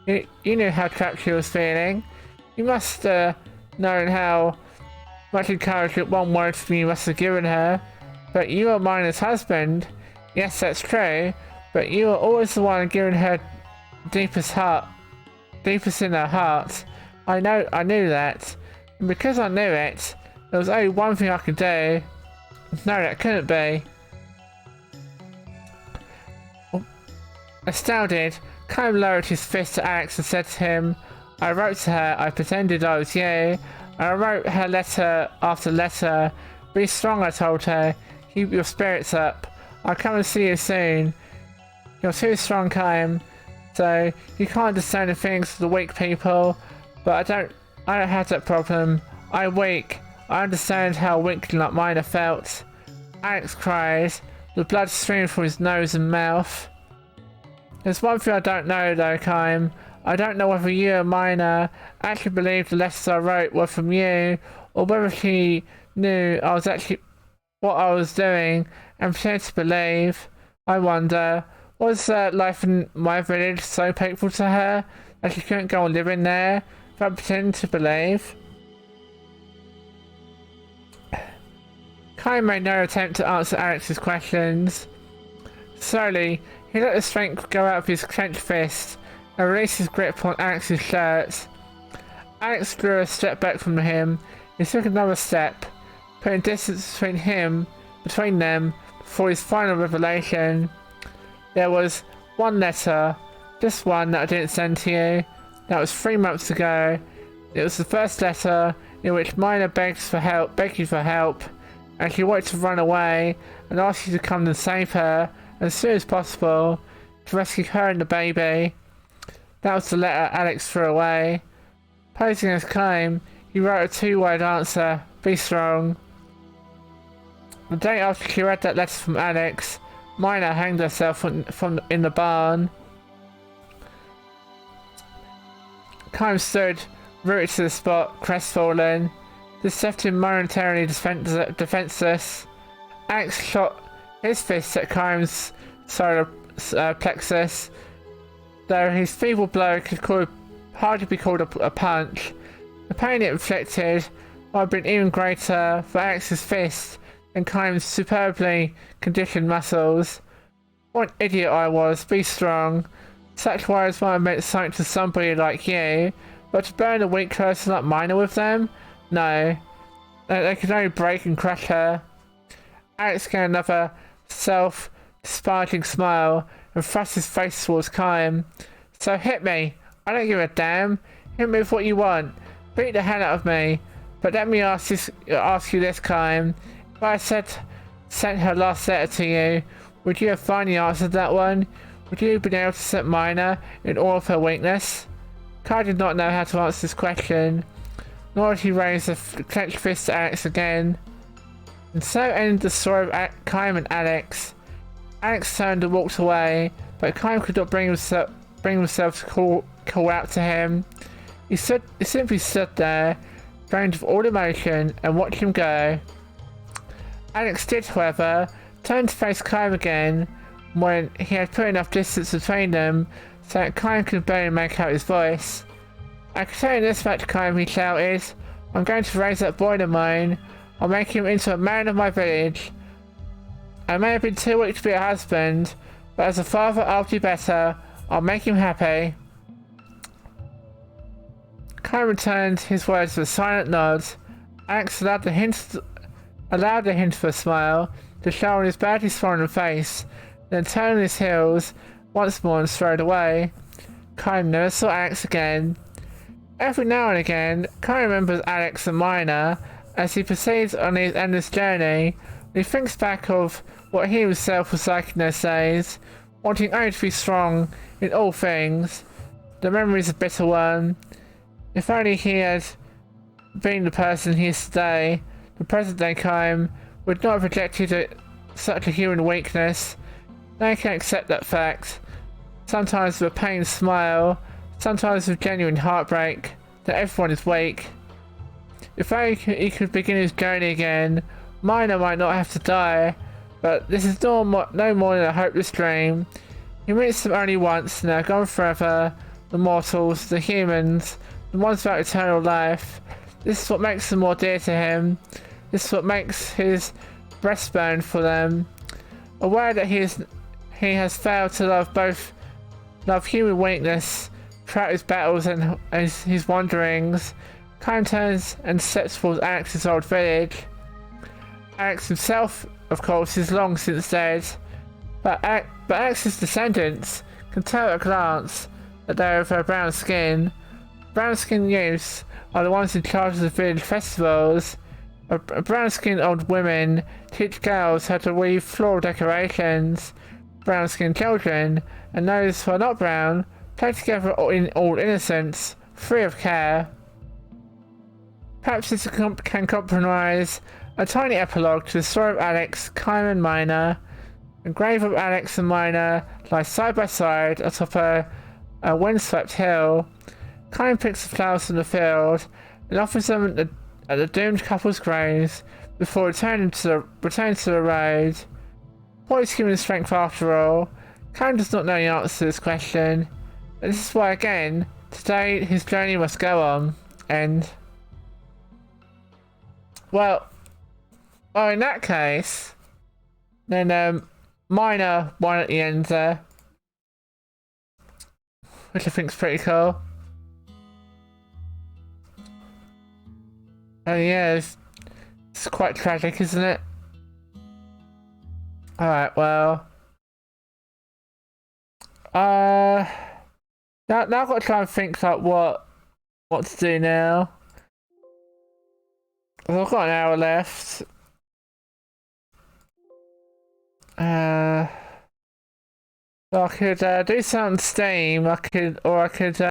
Speaker 1: You knew how trapped she was feeling. You must known how much encouragement one word from you must have given her. But you are Mina's husband. Yes, that's true. But you are always the one giving her deepest in her heart. I knew that. And because I knew it, there was only one thing I could do. No, that couldn't be. Astounded, Kime lowered his fist to Alex and said to him, I wrote to her, I pretended I was you, and I wrote her letter after letter. Be strong, I told her. Keep your spirits up. I'll come and see you soon. You're too strong, Kime. So, you can't understand the things of the weak people, but I don't have that problem. I'm weak. I understand how weak like Mina felt. Alex cried. The blood streamed from his nose and mouth. There's one thing I don't know though, Kime. I don't know whether you and Mina actually believed the letters I wrote were from you, or whether she knew I was actually what I was doing and pretended to believe. I wonder, was life in my village so painful to her that she couldn't go on living there without pretending to believe? Kime made no attempt to answer Alex's questions. Slowly, he let the strength go out of his clenched fist and released his grip on Alex's shirt. Alex drew a step back from him. He took another step, putting distance between them before his final revelation. There was one letter, just one that I didn't send to you. That was 3 months ago. It was the first letter in which Mina begged you for help, and she wanted to run away and asked you to come and save her as soon as possible to rescue her and the baby. That was the letter Alex threw away. Posing as Kime, he wrote a 2-word answer, be strong. The day after she read that letter from Alex, Mina hanged herself in the barn. Kime stood, rooted to the spot, crestfallen. This left him momentarily defenseless. Alex shot his fist at Kime's solar plexus, though his feeble blow could hardly be called a punch. The pain it inflicted might have been even greater for Alex's fist than Kime's superbly conditioned muscles. What an idiot I was, be strong. Such words might have meant something to somebody like you, but to burn a weak person like Mina with them? No. They could only break and crush her. Alex gave another self-disparaging smile and thrust his face towards Kime. So hit me. I don't give a damn. Hit me with what you want. Beat the hell out of me. But let me ask you this, Kime. If I sent her last letter to you, would you have finally answered that one? Would you have been able to set Mina in all of her weakness? Kai did not know how to answer this question, nor did he raise a clenched fist at Alex again. And so ended the story of Kime and Alex. Alex turned and walked away, but Kime could not bring himself to call out to him. He simply stood there, drained of all emotion, and watched him go. Alex did, however, turn to face Kime again when he had put enough distance between them so that Kime could barely make out his voice. I can tell you this much, Kime, he shouted. I'm going to raise that boy of mine. I'll make him into a man of my village. I may have been too weak to be a husband, but as a father I'll do better. I'll make him happy. Kime returned his words with a silent nod. Alex allowed the hint of a smile to show on his badly swollen face, then turned on his heels once more and strode away. Kime never saw Alex again. Every now and again, Kime remembers Alex and Mina as he proceeds on his endless journey. He thinks back of what he himself was like in those days, wanting only to be strong in all things. The memory is a bitter one. If only he had been the person he is today, the present-day Kime would not have rejected such a human weakness. They can accept that fact, sometimes with a pained smile, sometimes with genuine heartbreak, that everyone is weak. If only he could begin his journey again, Mina might not have to die, but this is no more than a hopeless dream. He meets them only once and they're gone forever, the mortals, the humans, the ones without eternal life. This is what makes them more dear to him. This is what makes his breast burn for them. Aware that he has failed to love human weakness throughout his battles and his wanderings, Kime turns and steps towards Alex's old village. Alex himself, of course, is long since dead, but Alex's descendants can tell at a glance that they are of her brown skin. Brown-skinned youths are the ones in charge of the village festivals. Brown-skinned old women teach girls how to weave floral decorations. Brown-skinned children, and those who are not brown, play together in all innocence, free of care. Perhaps this can comprise a tiny epilogue to the story of Alex, Kime and Mina. The grave of Alex and Mina lies side by side atop a windswept hill. Kime picks the flowers from the field and offers them at the doomed couple's graves before returning to the road. What is human strength after all? Kime does not know the answer to this question, and this is why again, today his journey must go on. And well, in that case, then Mina won at the end there, which I think is pretty cool. Oh yeah, it's quite tragic, isn't it? Alright, well. Now I've got to try and think like what to do now. I've got an hour left. So I could do something on Steam. I could